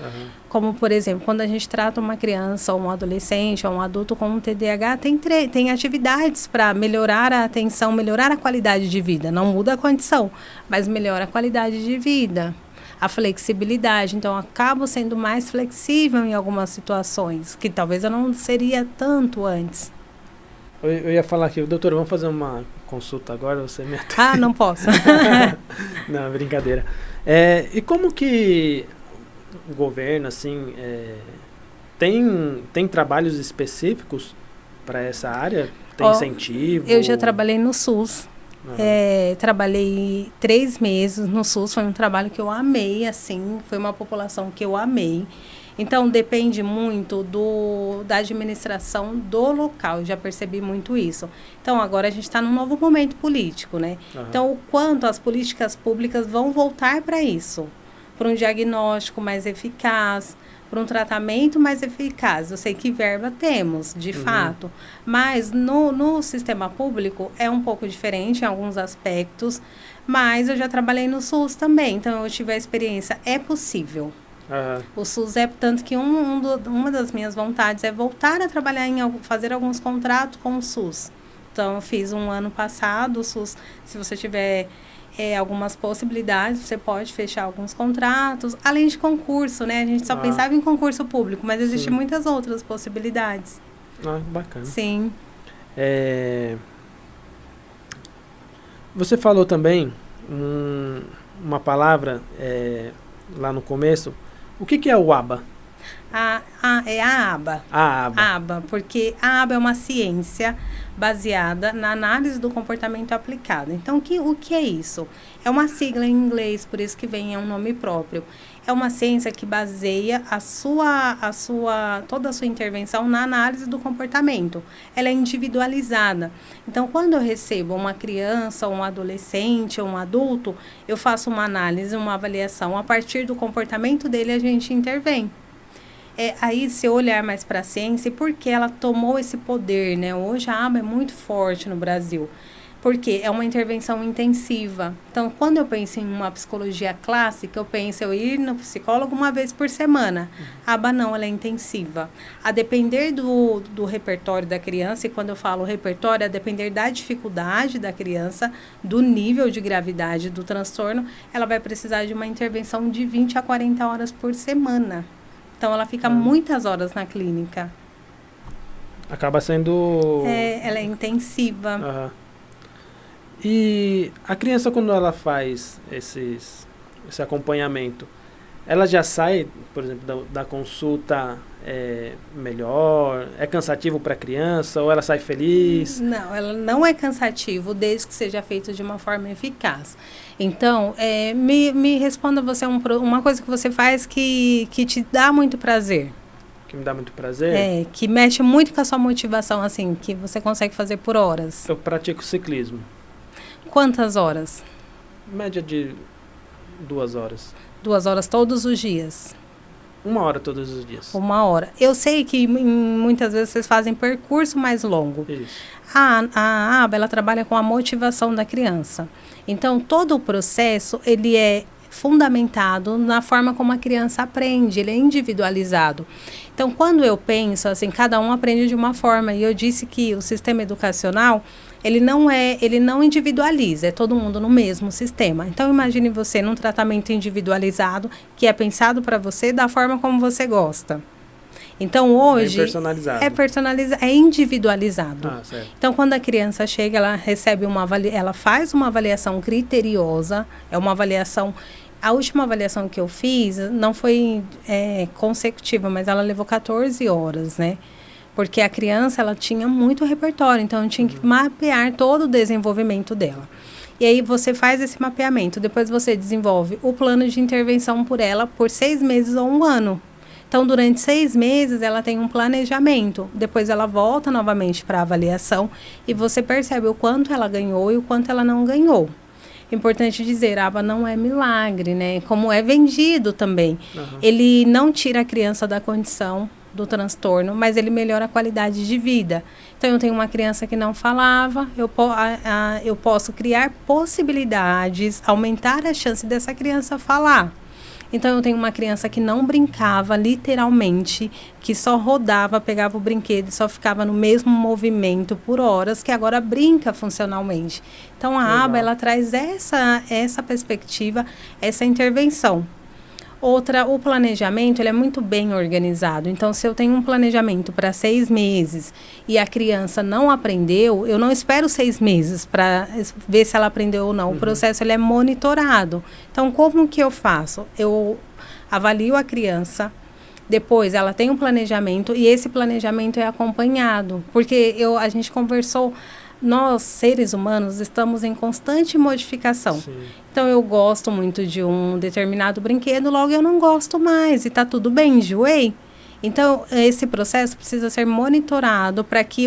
como, por exemplo, quando a gente trata uma criança, ou um adolescente, ou um adulto com um TDAH, tem atividades para melhorar a atenção, melhorar a qualidade de vida. Não muda a condição, mas melhora a qualidade de vida. A flexibilidade, então, acabo sendo mais flexível em algumas situações, que talvez eu não seria tanto antes. Eu ia falar aqui, doutor, vamos fazer uma consulta agora, você me atende. Ah, não posso. Não, brincadeira. E como que o governo, assim, tem trabalhos específicos para essa área? Tem incentivo? Eu já trabalhei no SUS. Trabalhei 3 meses no SUS, foi um trabalho que eu amei, assim, foi uma população que eu amei. Então, depende muito da administração do local, eu já percebi muito isso. Então, agora a gente está num novo momento político, né? Então, o quanto as políticas públicas vão voltar para isso, para um diagnóstico mais eficaz, para um tratamento mais eficaz. Eu sei que verba temos, de fato, mas no sistema público é um pouco diferente em alguns aspectos, mas eu já trabalhei no SUS também, então eu tive a experiência, é possível. O SUS é, tanto que uma das minhas vontades é voltar a trabalhar fazer alguns contratos com o SUS. Então, eu fiz um ano passado, o SUS, se você tiver algumas possibilidades, você pode fechar alguns contratos, além de concurso, né? A gente só pensava em concurso público, mas existem muitas outras possibilidades. Bacana. Sim. Você falou também uma palavra lá no começo. O que é o ABA? É a ABA. A ABA. ABA, porque a ABA é uma ciência baseada na análise do comportamento aplicado. Então, o que é isso? É uma sigla em inglês, por isso que vem um nome próprio. É uma ciência que baseia toda a sua intervenção na análise do comportamento. Ela é individualizada. Então, quando eu recebo uma criança, um adolescente ou um adulto, eu faço uma análise, uma avaliação. A partir do comportamento dele, a gente intervém. Aí, se eu olhar mais para a ciência, e por que ela tomou esse poder, né? Hoje a ABA é muito forte no Brasil, porque é uma intervenção intensiva. Então, quando eu penso em uma psicologia clássica, eu penso eu ir no psicólogo uma vez por semana. A ABA não, ela é intensiva. A depender do repertório da criança, e quando eu falo repertório, a depender da dificuldade da criança, do nível de gravidade do transtorno, ela vai precisar de uma intervenção de 20 a 40 horas por semana. Então, ela fica muitas horas na clínica. Acaba sendo... ela é intensiva. E a criança, quando ela faz esse acompanhamento, ela já sai, por exemplo, da consulta melhor? É cansativo para a criança ou ela sai feliz? Não, ela não é cansativo, desde que seja feito de uma forma eficaz. Então, me responda você uma coisa que você faz que te dá muito prazer. Que me dá muito prazer? Que mexe muito com a sua motivação, assim, que você consegue fazer por horas. Eu pratico ciclismo. Quantas horas? Média de 2 horas. 2 horas todos os dias? 1 hora todos os dias. 1 hora. Eu sei que muitas vezes vocês fazem percurso mais longo. Isso. A ABA, ela trabalha com a motivação da criança. Então, todo o processo, ele é fundamentado na forma como a criança aprende, ele é individualizado. Então, quando eu penso, assim, cada um aprende de uma forma, e eu disse que o sistema educacional, ele não individualiza, é todo mundo no mesmo sistema. Então, imagine você num tratamento individualizado, que é pensado para você da forma como você gosta. Então, hoje... é individualizado. Certo. Então, quando a criança chega, ela recebe ela faz uma avaliação criteriosa, é uma avaliação... A última avaliação que eu fiz não foi consecutiva, mas ela levou 14 horas, né? Porque a criança, ela tinha muito repertório, então eu tinha que mapear todo o desenvolvimento dela. E aí você faz esse mapeamento, depois você desenvolve o plano de intervenção por ela por 6 meses ou 1 ano. Então, durante 6 meses, ela tem um planejamento. Depois ela volta novamente para a avaliação e você percebe o quanto ela ganhou e o quanto ela não ganhou. Importante dizer, a aba não é milagre, né? Como é vendido também. Ele não tira a criança da condição do transtorno, mas ele melhora a qualidade de vida. Então, eu tenho uma criança que não falava, eu posso criar possibilidades, aumentar a chance dessa criança falar. Então, eu tenho uma criança que não brincava, literalmente, que só rodava, pegava o brinquedo e só ficava no mesmo movimento por horas, que agora brinca funcionalmente. Então, a aba, ela traz essa perspectiva, essa intervenção. Outra, o planejamento, ele é muito bem organizado. Então, se eu tenho um planejamento para 6 meses e a criança não aprendeu, eu não espero 6 meses para ver se ela aprendeu ou não. O processo, ele é monitorado. Então, como que eu faço? Eu avalio a criança, depois ela tem um planejamento e esse planejamento é acompanhado. Porque a gente conversou, nós, seres humanos, estamos em constante modificação. Sim. Então, eu gosto muito de um determinado brinquedo, logo eu não gosto mais. E está tudo bem, enjoei. Então, esse processo precisa ser monitorado para que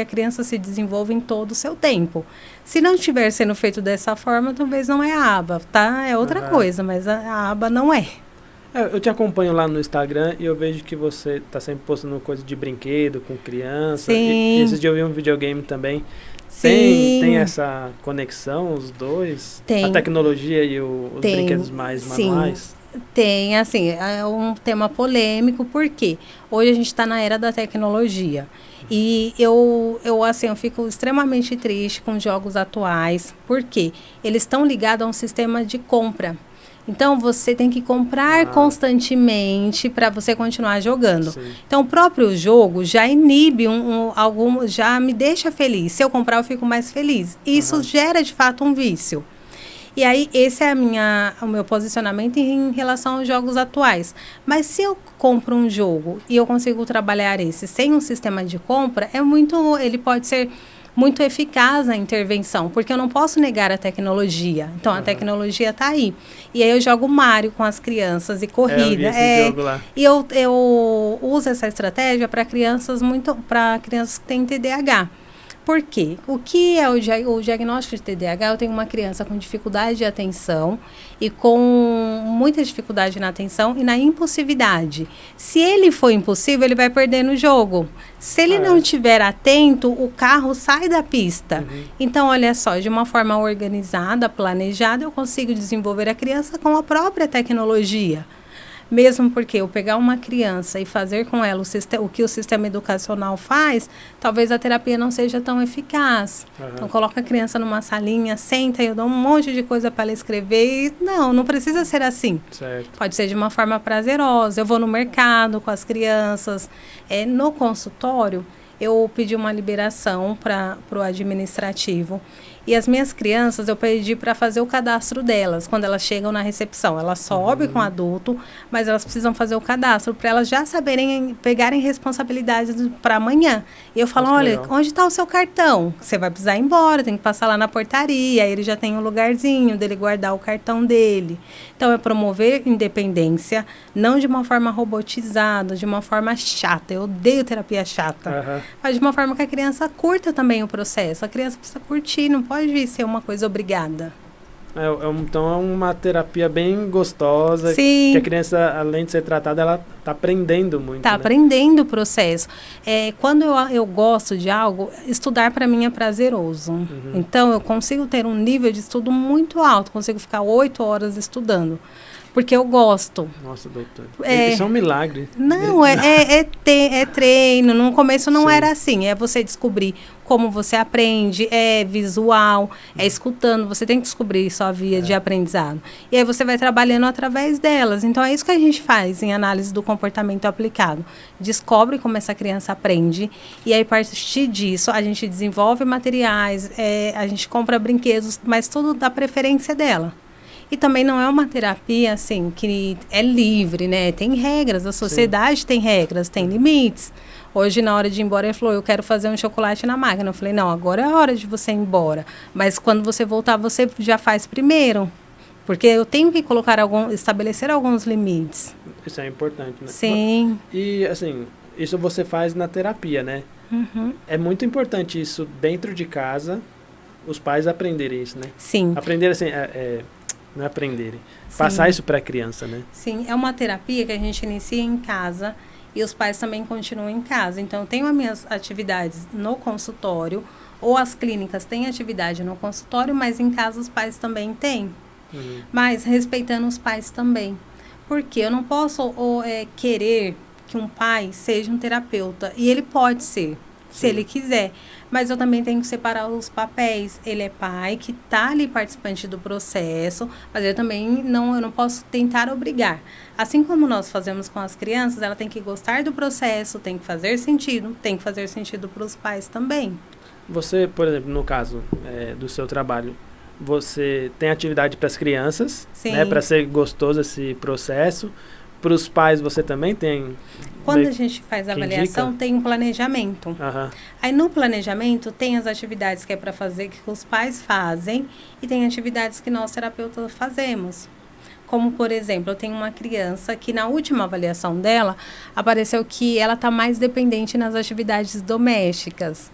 a criança se desenvolva em todo o seu tempo. Se não estiver sendo feito dessa forma, talvez não é a aba, tá? É outra coisa, mas a aba não é. Eu te acompanho lá no Instagram e eu vejo que você está sempre postando coisa de brinquedo com criança. Sim. E esses dias eu vi um videogame também. Sim. Tem essa conexão, os dois? Tem. A tecnologia e os brinquedos mais manuais? Tem, assim, é um tema polêmico, porque hoje a gente está na era da tecnologia. E eu fico extremamente triste com os jogos atuais, porque eles estão ligados a um sistema de compra. Então, você tem que comprar constantemente para você continuar jogando. Sim. Então, o próprio jogo já inibe já me deixa feliz. Se eu comprar, eu fico mais feliz. Isso gera, de fato, um vício. E aí, esse é o meu posicionamento em relação aos jogos atuais. Mas se eu compro um jogo e eu consigo trabalhar esse sem um sistema de compra, ele pode ser muito eficaz na intervenção, porque eu não posso negar a tecnologia. Então, a tecnologia está aí. E aí eu jogo Mario com as crianças e corrida. Eu vi esse jogo lá. E eu uso essa estratégia para crianças que têm TDAH. Por quê? O que é o diagnóstico de TDAH? Eu tenho uma criança com dificuldade de atenção e com muita dificuldade na atenção e na impulsividade. Se ele for impulsivo, ele vai perder no jogo. Se ele não estiver atento, o carro sai da pista. Então, olha só, de uma forma organizada, planejada, eu consigo desenvolver a criança com a própria tecnologia. Mesmo porque eu pegar uma criança e fazer com ela o que o sistema educacional faz, talvez a terapia não seja tão eficaz. Então, coloca a criança numa salinha, senta e eu dou um monte de coisa para ela escrever. E não precisa ser assim. Certo. Pode ser de uma forma prazerosa. Eu vou no mercado com as crianças. No consultório, eu pedi uma liberação para o administrativo. E as minhas crianças, eu pedi para fazer o cadastro delas, quando elas chegam na recepção. Elas sobem com o adulto, mas elas precisam fazer o cadastro para elas já saberem, pegarem responsabilidades para amanhã. E eu falo, olha, onde está o seu cartão? Você vai precisar ir embora, tem que passar lá na portaria. Aí ele já tem um lugarzinho dele guardar o cartão dele. Então, é promover independência, não de uma forma robotizada, de uma forma chata. Eu odeio terapia chata. Mas de uma forma que a criança curta também o processo. A criança precisa curtir, não pode ser uma coisa obrigada. Então é uma terapia bem gostosa. Sim. Que a criança, além de ser tratada, ela está aprendendo muito. Está aprendendo o processo. Quando eu gosto de algo, estudar para mim é prazeroso. Então eu consigo ter um nível de estudo muito alto, consigo ficar 8 horas estudando. Porque eu gosto. Nossa, doutor. Isso é um milagre. Não, é treino. No começo não era assim. É você descobrir como você aprende, é visual, é escutando. Você tem que descobrir sua via de aprendizado. E aí você vai trabalhando através delas. Então, é isso que a gente faz em análise do comportamento aplicado. Descobre como essa criança aprende. E aí, a partir disso, a gente desenvolve materiais, a gente compra brinquedos, mas tudo da preferência dela. E também não é uma terapia, assim, que é livre, né? Tem regras, a sociedade tem regras, tem limites. Hoje, na hora de ir embora, ele falou, eu quero fazer um chocolate na máquina. Eu falei, não, agora é a hora de você ir embora. Mas quando você voltar, você já faz primeiro. Porque eu tenho que estabelecer alguns limites. Isso é importante, né? Sim. E, assim, isso você faz na terapia, né? É muito importante isso dentro de casa, os pais aprenderem isso, né? Sim. Aprender assim, não é aprenderem, passar isso para a criança, né? Sim, é uma terapia que a gente inicia em casa e os pais também continuam em casa. Então, eu tenho as minhas atividades no consultório, ou as clínicas têm atividade no consultório, mas em casa os pais também têm. Mas respeitando os pais também. Porque eu não posso querer que um pai seja um terapeuta. E ele pode ser, se ele quiser. Mas eu também tenho que separar os papéis. Ele é pai que está ali participante do processo, mas eu também eu não posso tentar obrigar. Assim como nós fazemos com as crianças, ela tem que gostar do processo, tem que fazer sentido para os pais também. Você, por exemplo, no caso do seu trabalho, você tem atividade para as crianças, né, para ser gostoso esse processo. Para os pais, você também tem? Quando a gente faz a avaliação, tem um planejamento. Uhum. Aí, no planejamento, tem as atividades que é para fazer, que os pais fazem, e tem atividades que nós, terapeutas, fazemos. Como, por exemplo, eu tenho uma criança que, na última avaliação dela, apareceu que ela está mais dependente nas atividades domésticas.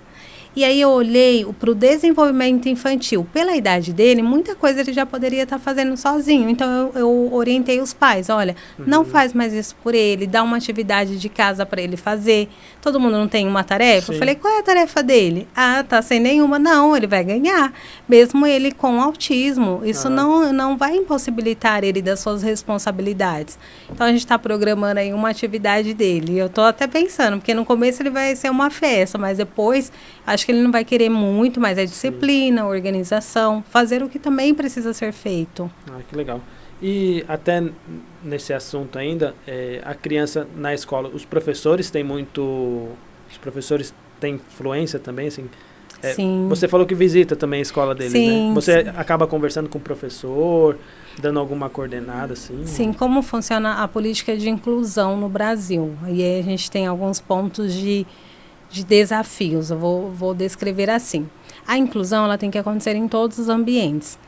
E aí eu olhei para o desenvolvimento infantil. Pela idade dele, muita coisa ele já poderia estar fazendo sozinho. Então, eu orientei os pais. Olha, não faz mais isso por ele. Dá uma atividade de casa para ele fazer. Todo mundo não tem uma tarefa? Sim. Eu falei, qual é a tarefa dele? Ah, tá sem nenhuma. Não, ele vai ganhar. Mesmo ele com autismo. Isso não vai impossibilitar ele das suas responsabilidades. Então, a gente está programando aí uma atividade dele. Eu estou até pensando, porque no começo ele vai ser uma festa, mas depois... Acho que ele não vai querer muito, mas é disciplina, organização, fazer o que também precisa ser feito. Ah, que legal. E até nesse assunto ainda, a criança na escola, os professores têm influência também, assim? Sim. Você falou que visita também a escola deles, sim, né? Você sim. acaba conversando com o professor, dando alguma coordenada, assim? Sim, como funciona a política de inclusão no Brasil. E aí a gente tem alguns pontos de desafios, eu vou descrever assim. A inclusão ela tem que acontecer em todos os ambientes.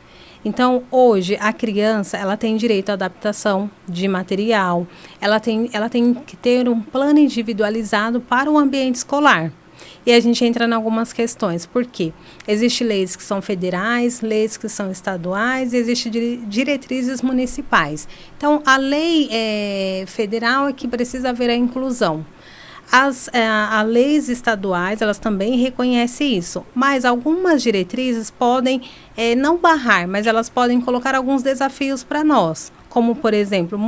Então, hoje, a criança ela tem direito à adaptação de material, ela tem que ter um plano individualizado para o ambiente escolar. E a gente entra em algumas questões. Por quê? Existem leis que são federais, leis que são estaduais, e existem diretrizes municipais. Então, a lei federal é que precisa haver a inclusão. As leis estaduais, elas também reconhecem isso, mas algumas diretrizes podem não barrar, mas elas podem colocar alguns desafios para nós, como, por exemplo,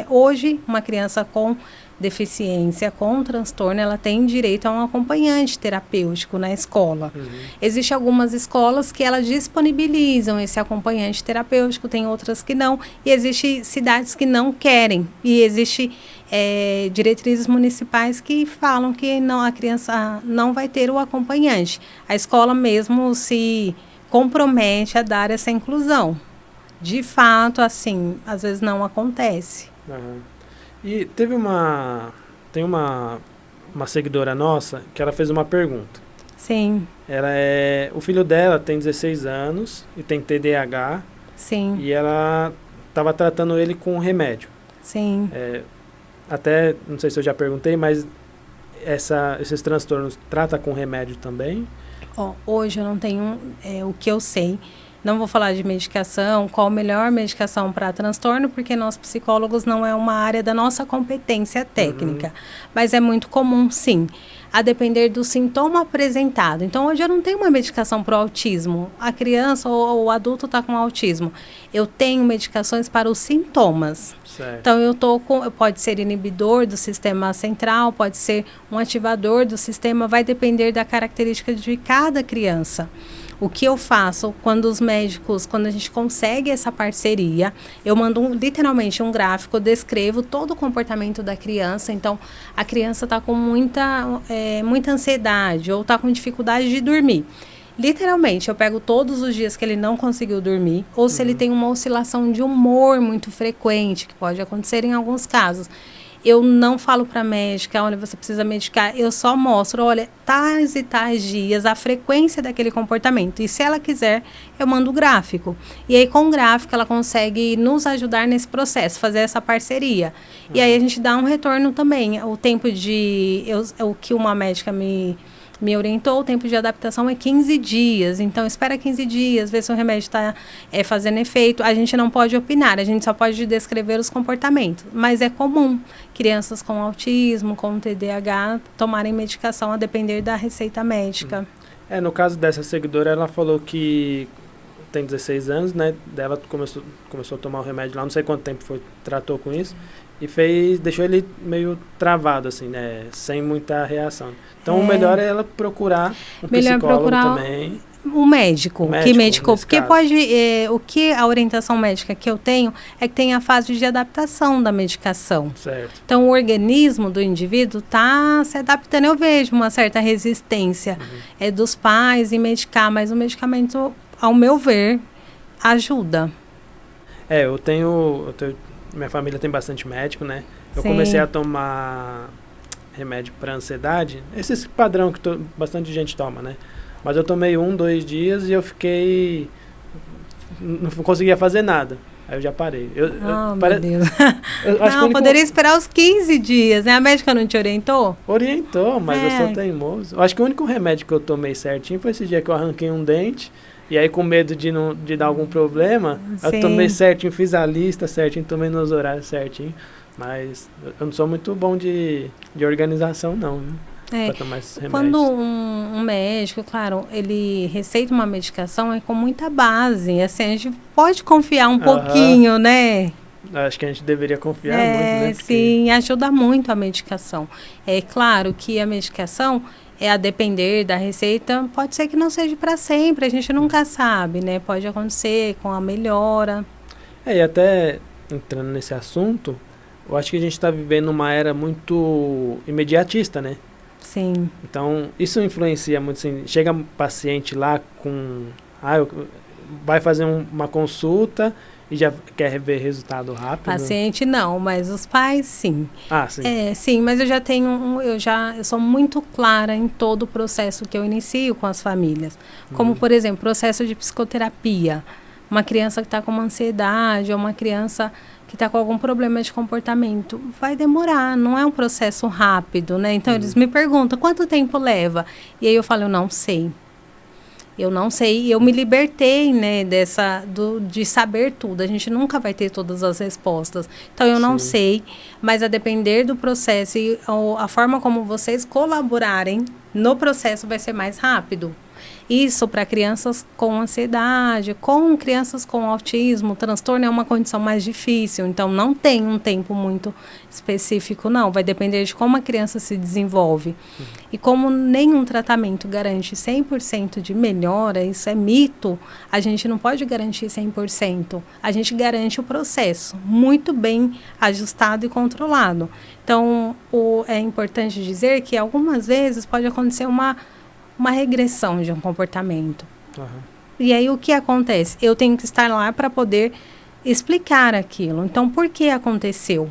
hoje, uma criança com deficiência, com transtorno, ela tem direito a um acompanhante terapêutico na escola. Existem algumas escolas que elas disponibilizam esse acompanhante terapêutico, tem outras que não, e existem cidades que não querem, e existem diretrizes municipais que falam que a criança não vai ter o acompanhante. A escola mesmo se compromete a dar essa inclusão. De fato, assim, às vezes não acontece. E tem uma seguidora nossa que ela fez uma pergunta. Sim. O filho dela tem 16 anos e tem TDAH. Sim. E ela estava tratando ele com remédio. Sim. Até, não sei se eu já perguntei, mas esses transtornos trata com remédio também? Hoje eu não tenho o que eu sei. Não vou falar de medicação, qual a melhor medicação para transtorno, porque nós psicólogos não é uma área da nossa competência técnica. Mas é muito comum, sim, a depender do sintoma apresentado. Então, hoje eu não tenho uma medicação para o autismo. A criança ou o adulto está com autismo. Eu tenho medicações para os sintomas. Certo. Então, pode ser inibidor do sistema central, pode ser um ativador do sistema, vai depender da característica de cada criança. O que eu faço quando a gente consegue essa parceria, eu mando literalmente um gráfico, eu descrevo todo o comportamento da criança. Então, a criança está com muita ansiedade ou está com dificuldade de dormir. Literalmente, eu pego todos os dias que ele não conseguiu dormir, ou se ele tem uma oscilação de humor muito frequente, que pode acontecer em alguns casos. Eu não falo para a médica, olha, você precisa medicar. Eu só mostro, olha, tais e tais dias, a frequência daquele comportamento. E se ela quiser, eu mando o gráfico. E aí, com o gráfico, ela consegue nos ajudar nesse processo, fazer essa parceria. E aí, a gente dá um retorno também. O tempo o que uma médica me me orientou, o tempo de adaptação é 15 dias. Então, espera 15 dias, vê se o remédio está fazendo efeito. A gente não pode opinar, a gente só pode descrever os comportamentos. Mas é comum crianças com autismo, com TDAH, tomarem medicação a depender da receita médica. No caso dessa seguidora, ela falou que tem 16 anos, né? Ela começou a tomar o remédio lá, não sei quanto tempo tratou com isso, e deixou ele meio travado, assim, né? Sem muita reação. Então, o melhor é ela procurar um psicólogo também. Um médico que medicou, porque o que a orientação médica que eu tenho é que tem a fase de adaptação da medicação. Certo. Então, o organismo do indivíduo está se adaptando. Eu vejo uma certa resistência dos pais em medicar, mas o medicamento, ao meu ver, ajuda. Minha família tem bastante médico, né? Eu Sim. comecei a tomar remédio para ansiedade, esse padrão que bastante gente toma, né? Mas eu tomei 2 dias e eu fiquei... Não conseguia fazer nada. Aí eu já parei. Meu Deus. Poderia esperar os 15 dias, né? A médica não te orientou? Orientou, mas eu sou teimoso. Eu acho que o único remédio que eu tomei certinho foi esse dia que eu arranquei um dente. E aí, com medo de dar algum problema, eu tomei certinho, fiz a lista certinho, tomei nos horários certinho. Mas eu não sou muito bom de organização, não, né? Para tomar esses remédios. Quando um médico, claro, ele receita uma medicação, é com muita base. Assim, a gente pode confiar um pouquinho, né? Acho que a gente deveria confiar muito, né? Porque... Sim, ajuda muito a medicação. É claro que a medicação, a depender da receita, pode ser que não seja para sempre, a gente nunca sabe, né? Pode acontecer com a melhora. E até entrando nesse assunto, eu acho que a gente está vivendo uma era muito imediatista, né? Sim. Então, isso influencia muito, assim, chega um paciente lá com... vai fazer uma consulta e já quer ver resultado rápido. Paciente não, mas os pais sim. Sim. Sim, mas eu já tenho, eu sou muito clara em todo o processo que eu inicio com as famílias. Como, por exemplo, processo de psicoterapia. Uma criança que está com uma ansiedade ou uma criança que está com algum problema de comportamento, vai demorar, não é um processo rápido, né? Então, eles me perguntam, quanto tempo leva? E aí eu falo, eu não sei. Eu não sei, eu me libertei, né, de saber tudo. A gente nunca vai ter todas as respostas. Então, eu não sei, mas a depender do processo e a forma como vocês colaborarem no processo vai ser mais rápido. Isso para crianças com ansiedade, com crianças com autismo, transtorno é uma condição mais difícil. Então, não tem um tempo muito específico, não. Vai depender de como a criança se desenvolve. E como nenhum tratamento garante 100% de melhora, isso é mito, a gente não pode garantir 100%. A gente garante o processo, muito bem ajustado e controlado. Então, é importante dizer que algumas vezes pode acontecer uma regressão de um comportamento. E aí, o que acontece? Eu tenho que estar lá para poder explicar aquilo. Então, por que aconteceu?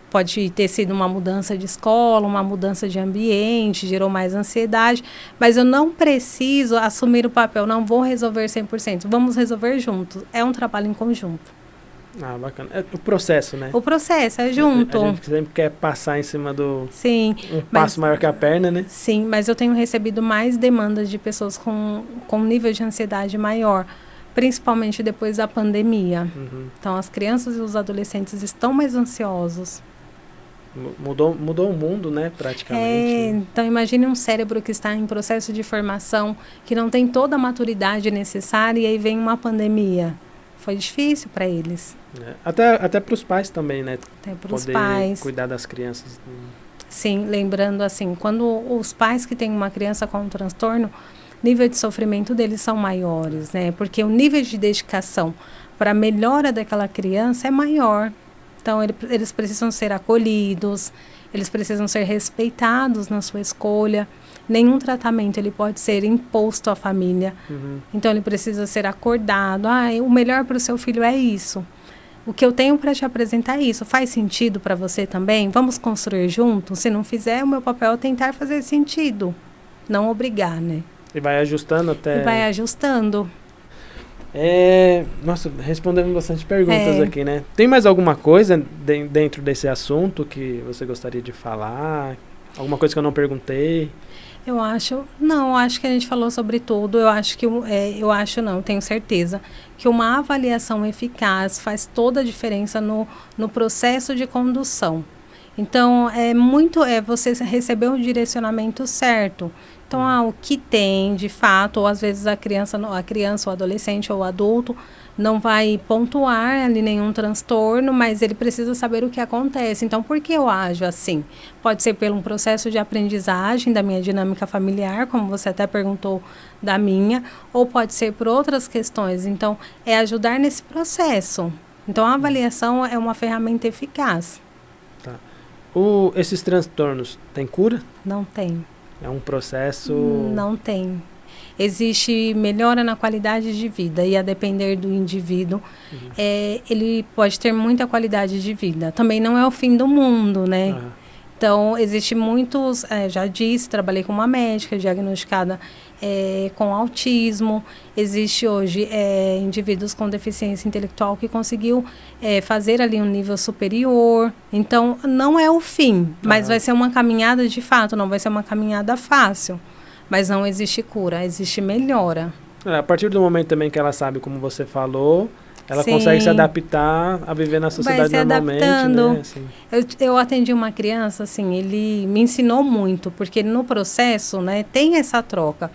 Pode ter sido uma mudança de escola, uma mudança de ambiente, gerou mais ansiedade, mas eu não preciso assumir o papel, não vou resolver 100%, vamos resolver juntos. É um trabalho em conjunto. Bacana. É o processo, né? O processo é junto. A gente sempre quer passar em cima do... Sim. Um passo maior que a perna, né? Sim, mas eu tenho recebido mais demandas de pessoas com nível de ansiedade maior, principalmente depois da pandemia. Então, as crianças e os adolescentes estão mais ansiosos. Mudou o mundo, né, praticamente. Então, imagine um cérebro que está em processo de formação, que não tem toda a maturidade necessária, e aí vem uma pandemia. Foi difícil para eles. Até para os pais também, né? Até para os pais. Cuidar das crianças. Sim, lembrando assim, quando os pais que têm uma criança com um transtorno, nível de sofrimento deles são maiores, né? Porque o nível de dedicação para a melhora daquela criança é maior. Então, eles precisam ser acolhidos, eles precisam ser respeitados na sua escolha. Nenhum tratamento ele pode ser imposto à família. Então, ele precisa ser acordado. O melhor para o seu filho é isso. O que eu tenho para te apresentar é isso. Faz sentido para você também? Vamos construir juntos? Se não fizer, o meu papel é tentar fazer sentido. Não obrigar, né? E vai ajustando até... E vai ajustando. Nossa, respondendo bastante perguntas aqui, né? Tem mais alguma coisa dentro desse assunto que você gostaria de falar? Alguma coisa que eu não perguntei? Eu acho que a gente falou sobre tudo. Tenho certeza que uma avaliação eficaz faz toda a diferença no processo de condução. Então, você receber o direcionamento certo. Então, o que tem, de fato, ou às vezes a criança, o adolescente ou o adulto não vai pontuar ali nenhum transtorno, mas ele precisa saber o que acontece. Então, por que eu ajo assim? Pode ser pelo um processo de aprendizagem da minha dinâmica familiar, como você até perguntou da minha, ou pode ser por outras questões. Então, é ajudar nesse processo. Então, a avaliação é uma ferramenta eficaz. Tá. Esses transtornos, tem cura? Não tem. É um processo... Não tem. Existe melhora na qualidade de vida e a depender do indivíduo, ele pode ter muita qualidade de vida. Também não é o fim do mundo, né? Então, existe muitos... já disse, trabalhei com uma médica diagnosticada com autismo. Existe hoje indivíduos com deficiência intelectual que conseguiu fazer ali um nível superior. Então, não é o fim, mas vai ser uma caminhada de fato, não vai ser uma caminhada fácil. Mas não existe cura, existe melhora. A partir do momento também que ela sabe, como você falou, ela consegue se adaptar a viver na sociedade normalmente. Adaptando. Né? Assim. Eu atendi uma criança, assim, ele me ensinou muito, porque no processo, né, tem essa troca.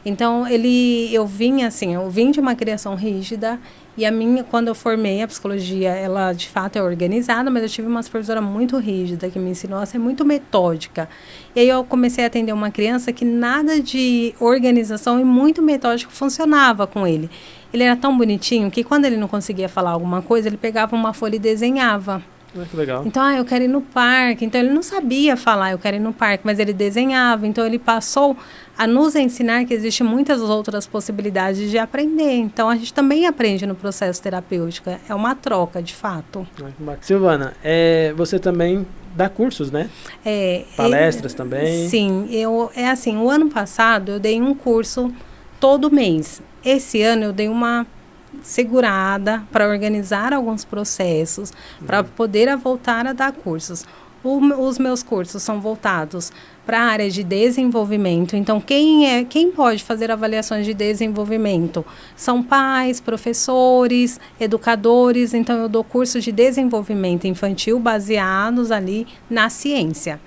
Então, eu vim de uma criação rígida, e quando eu formei a psicologia, ela de fato é organizada, mas eu tive uma supervisora muito rígida, que me ensinou a ser muito metódica. E aí eu comecei a atender uma criança que nada de organização e muito metódico funcionava com ele. Ele era tão bonitinho que quando ele não conseguia falar alguma coisa, ele pegava uma folha e desenhava. Que legal. Então, eu quero ir no parque. Então, ele não sabia falar, eu quero ir no parque, mas ele desenhava. Então, ele passou a nos ensinar que existem muitas outras possibilidades de aprender. Então, a gente também aprende no processo terapêutico. É uma troca, de fato. Silvana, você também dá cursos, né? Palestras também? Sim. O ano passado, eu dei um curso todo mês. Esse ano, eu dei uma segurada para organizar alguns processos, para poder voltar a dar cursos. Os meus cursos são voltados para a área de desenvolvimento. Então, quem pode fazer avaliações de desenvolvimento? São pais, professores, educadores. Então, eu dou cursos de desenvolvimento infantil baseados ali na ciência.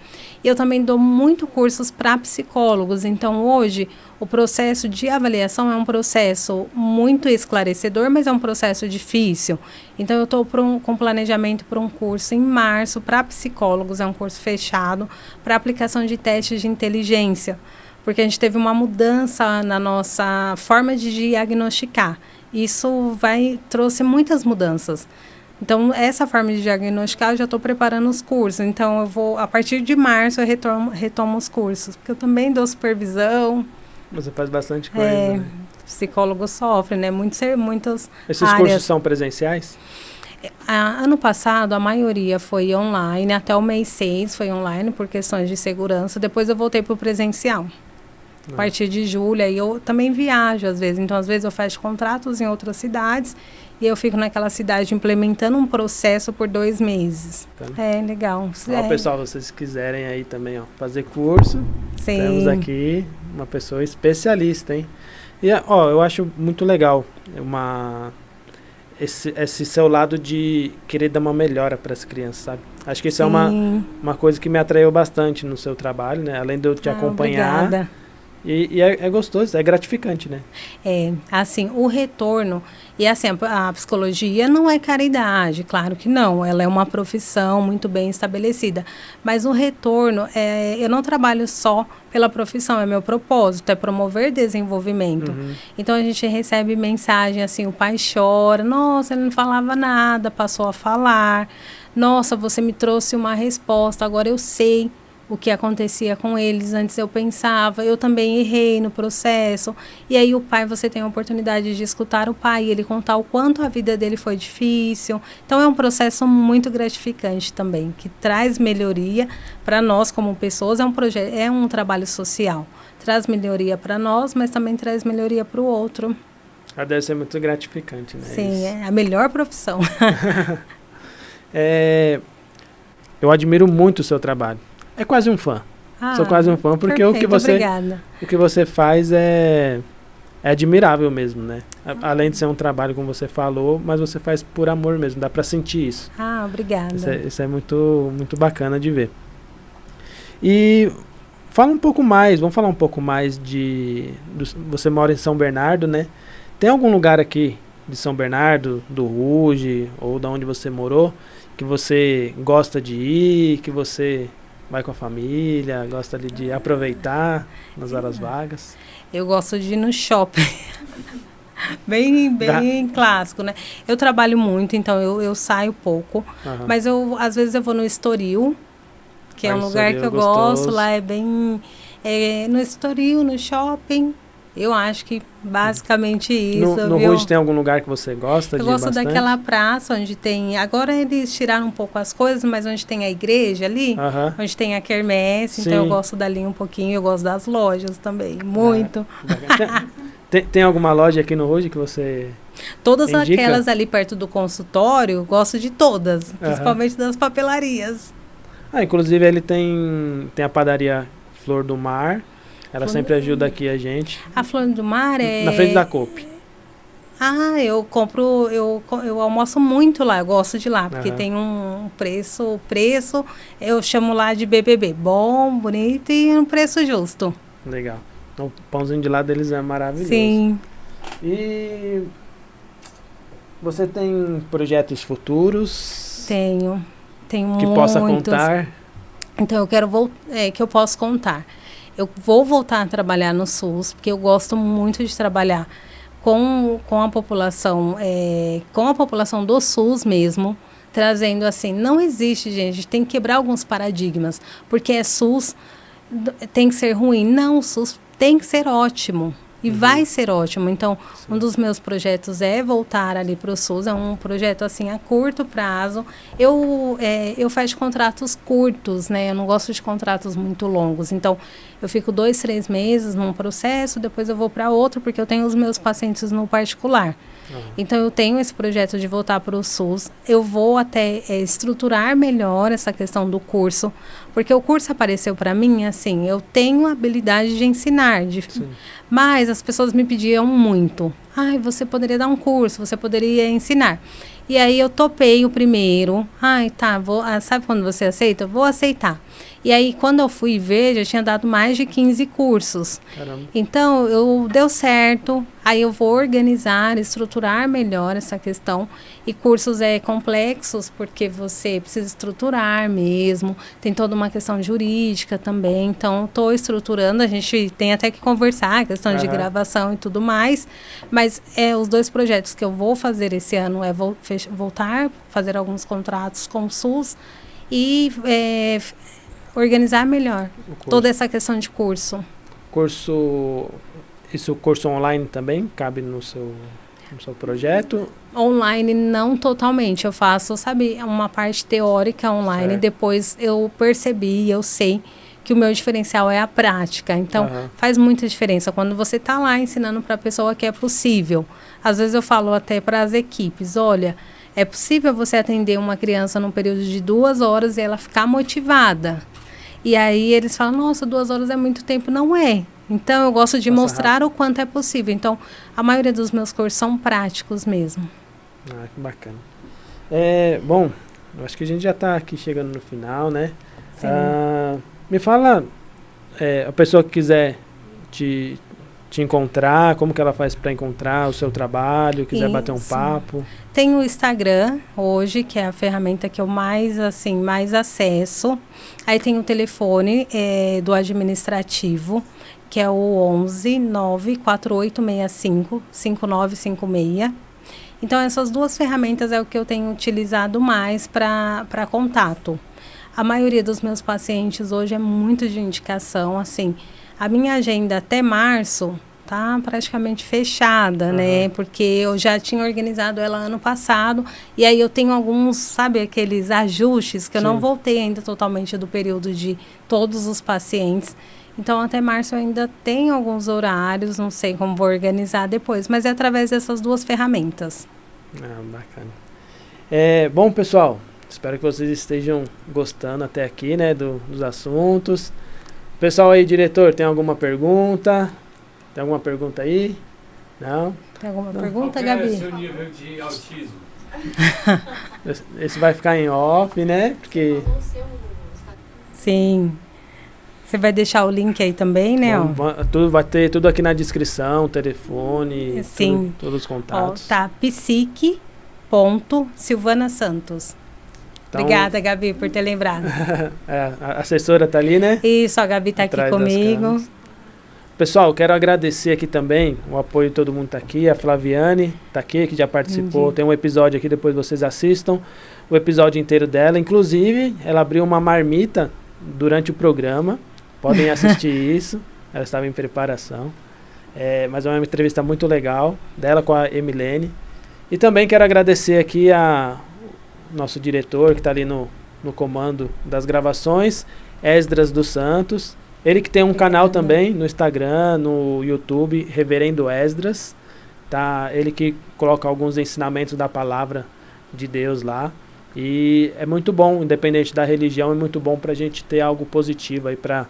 Eu também dou muito cursos para psicólogos. Então, hoje, o processo de avaliação é um processo muito esclarecedor, mas é um processo difícil. Então, eu estou com planejamento para um curso em março para psicólogos. É um curso fechado para aplicação de testes de inteligência, porque a gente teve uma mudança na nossa forma de diagnosticar. Isso trouxe muitas mudanças. Então, essa forma de diagnosticar, eu já estou preparando os cursos. Então, a partir de março, eu retomo os cursos. Porque eu também dou supervisão. Você faz bastante coisa, né? Psicólogo sofre, né? Muitas Esses cursos são presenciais? Ano passado, a maioria foi online. Até o mês 6 foi online, por questões de segurança. Depois, eu voltei para o presencial. A partir de julho, aí eu também viajo, às vezes. Então, às vezes, eu fecho contratos em outras cidades. E eu fico naquela cidade implementando um processo por 2 meses. Legal. Pessoal, vocês quiserem aí também fazer curso, sim, temos aqui uma pessoa especialista, hein? E eu acho muito legal esse seu lado de querer dar uma melhora para as crianças, sabe? Acho que isso é uma coisa que me atraiu bastante no seu trabalho, né? Além de eu te acompanhar. Obrigada. E é gostoso, é gratificante, né? O retorno... E assim, a psicologia não é caridade, claro que não. Ela é uma profissão muito bem estabelecida. Mas o retorno, eu não trabalho só pela profissão, é meu propósito, é promover desenvolvimento. Então, a gente recebe mensagem assim, o pai chora, nossa, ele não falava nada, passou a falar. Nossa, você me trouxe uma resposta, agora eu sei o que acontecia com eles. Antes eu pensava, eu também errei no processo. E aí você tem a oportunidade de escutar o pai, ele contar o quanto a vida dele foi difícil. Então é um processo muito gratificante também, que traz melhoria para nós como pessoas. É um trabalho social, traz melhoria para nós, mas também traz melhoria para o outro. Deve ser muito gratificante, né? Sim, é a melhor profissão. Eu admiro muito o seu trabalho. É quase um fã. Sou quase um fã, porque obrigada. O que você faz é admirável mesmo, né? Além de ser um trabalho, como você falou, mas você faz por amor mesmo, dá pra sentir isso. Obrigada. Isso é muito, muito bacana de ver. E vamos falar um pouco mais você mora em São Bernardo, né? Tem algum lugar aqui de São Bernardo, do Ruge, ou da onde você morou, que você gosta de ir, que você vai com a família, gosta ali de aproveitar nas horas vagas? Eu gosto de ir no shopping. bem clássico, né? Eu trabalho muito, então eu saio pouco. Mas às vezes eu vou no Estoril, que é um lugar que eu gosto. Lá é bem... no Estoril, no shopping. Eu acho que basicamente isso. No Ruge tem algum lugar que você gosta de ir bastante? Eu gosto daquela praça onde tem... Agora eles tiraram um pouco as coisas, mas onde tem a igreja ali, onde tem a quermesse. Sim. Então eu gosto dali um pouquinho. Eu gosto das lojas também, muito. Tem alguma loja aqui no Ruge que você Todas indica? Aquelas ali perto do consultório, gosto de todas. Principalmente das papelarias. Inclusive ele tem a padaria Flor do Mar. Ela sempre ajuda aqui a gente. A Flor do Mar é... Na frente da Coop. Eu compro... Eu almoço muito lá. Eu gosto de lá. Porque tem um preço... Eu chamo lá de BBB. Bom, bonito e um preço justo. Legal. Então, o pãozinho de lá deles é maravilhoso. Sim. E... Você tem projetos futuros? Tenho muitos. Que possa contar? Então, eu quero que eu possa contar. Eu vou voltar a trabalhar no SUS, porque eu gosto muito de trabalhar com a população do SUS mesmo, trazendo assim, não existe, gente, a gente tem que quebrar alguns paradigmas, porque SUS tem que ser ruim. Não, o SUS tem que ser ótimo. E vai ser ótimo. Então, um dos meus projetos é voltar ali para o SUS. É um projeto, assim, a curto prazo. Eu faço contratos curtos, né? Eu não gosto de contratos muito longos. Então, eu fico 2, 3 meses num processo, depois eu vou para outro, porque eu tenho os meus pacientes no particular. Então, eu tenho esse projeto de voltar para o SUS. Eu vou até estruturar melhor essa questão do curso, porque o curso apareceu para mim, assim, eu tenho a habilidade de ensinar, mas as pessoas me pediam muito. Você poderia dar um curso, você poderia ensinar. E aí eu topei o primeiro. Sabe quando você aceita? Vou aceitar. E aí, quando eu fui ver, já tinha dado mais de 15 cursos. Caramba. Então, deu certo. Aí eu vou organizar, estruturar melhor essa questão. E cursos complexos, porque você precisa estruturar mesmo. Tem toda uma questão jurídica também. Então, estou estruturando. A gente tem até que conversar, questão de gravação e tudo mais. Mas os 2 projetos que eu vou fazer esse ano é voltar, fazer alguns contratos com o SUS e organizar melhor toda essa questão de curso. Isso, curso online também cabe no seu projeto? Online não totalmente. Eu faço, uma parte teórica online. Certo. Depois eu percebi, eu sei que o meu diferencial é a prática. Então, faz muita diferença quando você está lá ensinando para a pessoa que é possível. Às vezes eu falo até para as equipes, olha, é possível você atender uma criança num período de 2 horas e ela ficar motivada. E aí eles falam, nossa, 2 horas é muito tempo. Não é. Então, eu gosto de mostrar o quanto é possível. Então, a maioria dos meus cursos são práticos mesmo. Que bacana. Bom, eu acho que a gente já está aqui chegando no final, né? Sim. Me fala, a pessoa que quiser te encontrar, como que ela faz para encontrar o seu trabalho, quiser bater um papo. Tem o Instagram hoje, que é a ferramenta que eu mais acesso. Aí tem o telefone do administrativo, que é o 11 94865 5956. Então, essas 2 ferramentas é o que eu tenho utilizado mais para contato. A maioria dos meus pacientes hoje é muito de indicação, assim. A minha agenda até março tá praticamente fechada, né? Porque eu já tinha organizado ela ano passado. E aí eu tenho alguns, aqueles ajustes que eu não voltei ainda totalmente do período de todos os pacientes. Então, até março eu ainda tenho alguns horários, não sei como vou organizar depois. Mas é através dessas 2 ferramentas. Bacana. Bom, pessoal, espero que vocês estejam gostando até aqui, né, dos assuntos. Pessoal aí, diretor, tem alguma pergunta? Tem alguma pergunta aí? Não? Tem alguma pergunta, Gabi? Qual é o seu nível de autismo? Esse vai ficar em off, né? Porque... Sim. Você vai deixar o link aí também, né? Tudo, vai ter tudo aqui na descrição, telefone, Sim. todos os contatos. Tá, psique.silvanasantos. Então, obrigada, Gabi, por ter lembrado. A assessora tá ali, né? Isso, a Gabi tá aqui comigo. Pessoal, quero agradecer aqui também o apoio de todo mundo tá aqui. A Flaviane tá aqui, que já participou. Tem um episódio aqui, depois vocês assistam o episódio inteiro dela. Inclusive, ela abriu uma marmita durante o programa. Podem assistir isso. Ela estava em preparação. Mas é uma entrevista muito legal dela com a Emilene. E também quero agradecer aqui a nosso diretor, que está ali no comando das gravações, Esdras dos Santos. Ele que tem um canal também no Instagram, no YouTube, Reverendo Esdras. Tá? Ele que coloca alguns ensinamentos da palavra de Deus lá. E é muito bom, independente da religião, é muito bom para a gente ter algo positivo aí para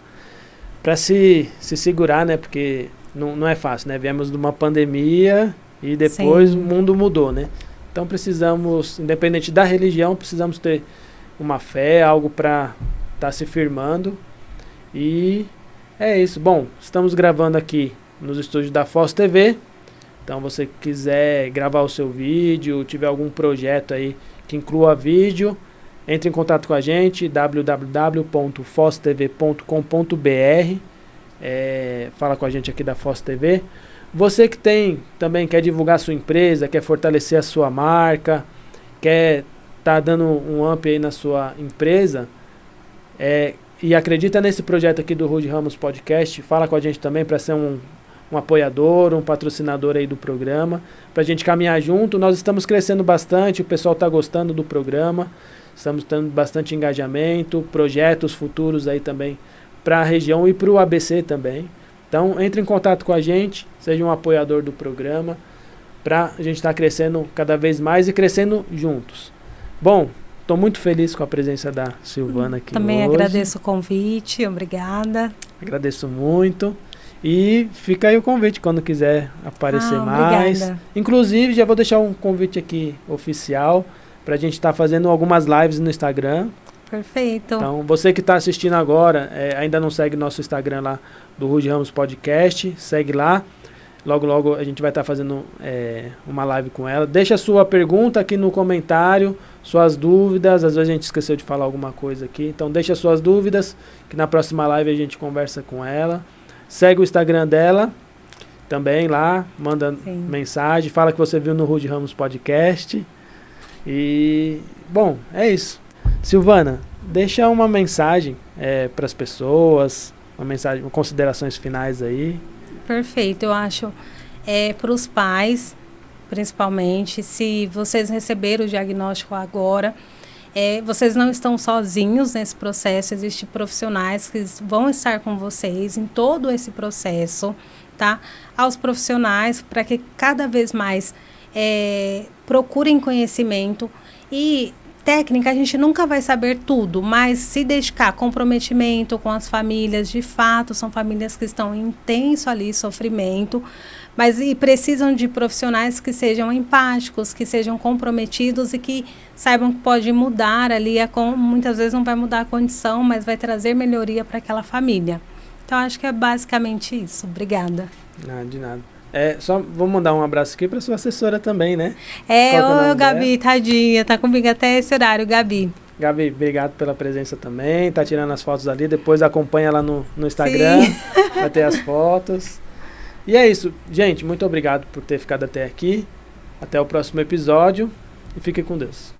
se segurar, né? Porque não é fácil, né? Viemos de uma pandemia e depois o mundo mudou, né? Então precisamos, independente da religião, precisamos ter uma fé, algo para estar se firmando. E é isso. Bom, estamos gravando aqui nos estúdios da Foz TV. Então, você quiser gravar o seu vídeo, tiver algum projeto aí que inclua vídeo, entre em contato com a gente, www.foztv.com.br. Fala com a gente aqui da Foz TV. Você que também quer divulgar a sua empresa, quer fortalecer a sua marca, quer tá dando um up aí na sua empresa, e acredita nesse projeto aqui do Rude Ramos Podcast, fala com a gente também para ser um apoiador, um patrocinador aí do programa, para a gente caminhar junto. Nós estamos crescendo bastante, o pessoal está gostando do programa, estamos tendo bastante engajamento, projetos futuros aí também para a região e para o ABC também. Então, entre em contato com a gente, seja um apoiador do programa, para a gente estar crescendo cada vez mais e crescendo juntos. Bom, estou muito feliz com a presença da Silvana aqui também hoje. Agradeço o convite, obrigada. Agradeço muito. E fica aí o convite quando quiser aparecer mais. Obrigada. Inclusive, já vou deixar um convite aqui oficial para a gente estar fazendo algumas lives no Instagram. Perfeito. Então, você que está assistindo agora, ainda não segue nosso Instagram lá do Rude Ramos Podcast, segue lá. Logo, logo a gente vai estar fazendo uma live com ela. Deixa a sua pergunta aqui no comentário, suas dúvidas. Às vezes a gente esqueceu de falar alguma coisa aqui. Então deixa suas dúvidas, que na próxima live a gente conversa com ela. Segue o Instagram dela também lá, manda mensagem, fala que você viu no Rude Ramos Podcast. E, bom, é isso. Silvana, deixa uma mensagem para as pessoas, uma mensagem, considerações finais aí. Perfeito, eu acho para os pais, principalmente, se vocês receberam o diagnóstico agora, vocês não estão sozinhos nesse processo, existem profissionais que vão estar com vocês em todo esse processo, tá? Aos profissionais, para que cada vez mais procurem conhecimento e técnica, a gente nunca vai saber tudo, mas se dedicar, comprometimento com as famílias, de fato, são famílias que estão em intenso ali sofrimento, mas e precisam de profissionais que sejam empáticos, que sejam comprometidos e que saibam que pode mudar ali, muitas vezes não vai mudar a condição, mas vai trazer melhoria para aquela família. Então, acho que é basicamente isso. Obrigada. Não, de nada. Só vou mandar um abraço aqui para sua assessora também, né? Ô, Gabi, tadinha, tá comigo até esse horário, Gabi. Gabi, obrigado pela presença também, tá tirando as fotos ali, depois acompanha lá no Instagram, vai ter as fotos. E é isso, gente, muito obrigado por ter ficado até aqui, até o próximo episódio e fique com Deus.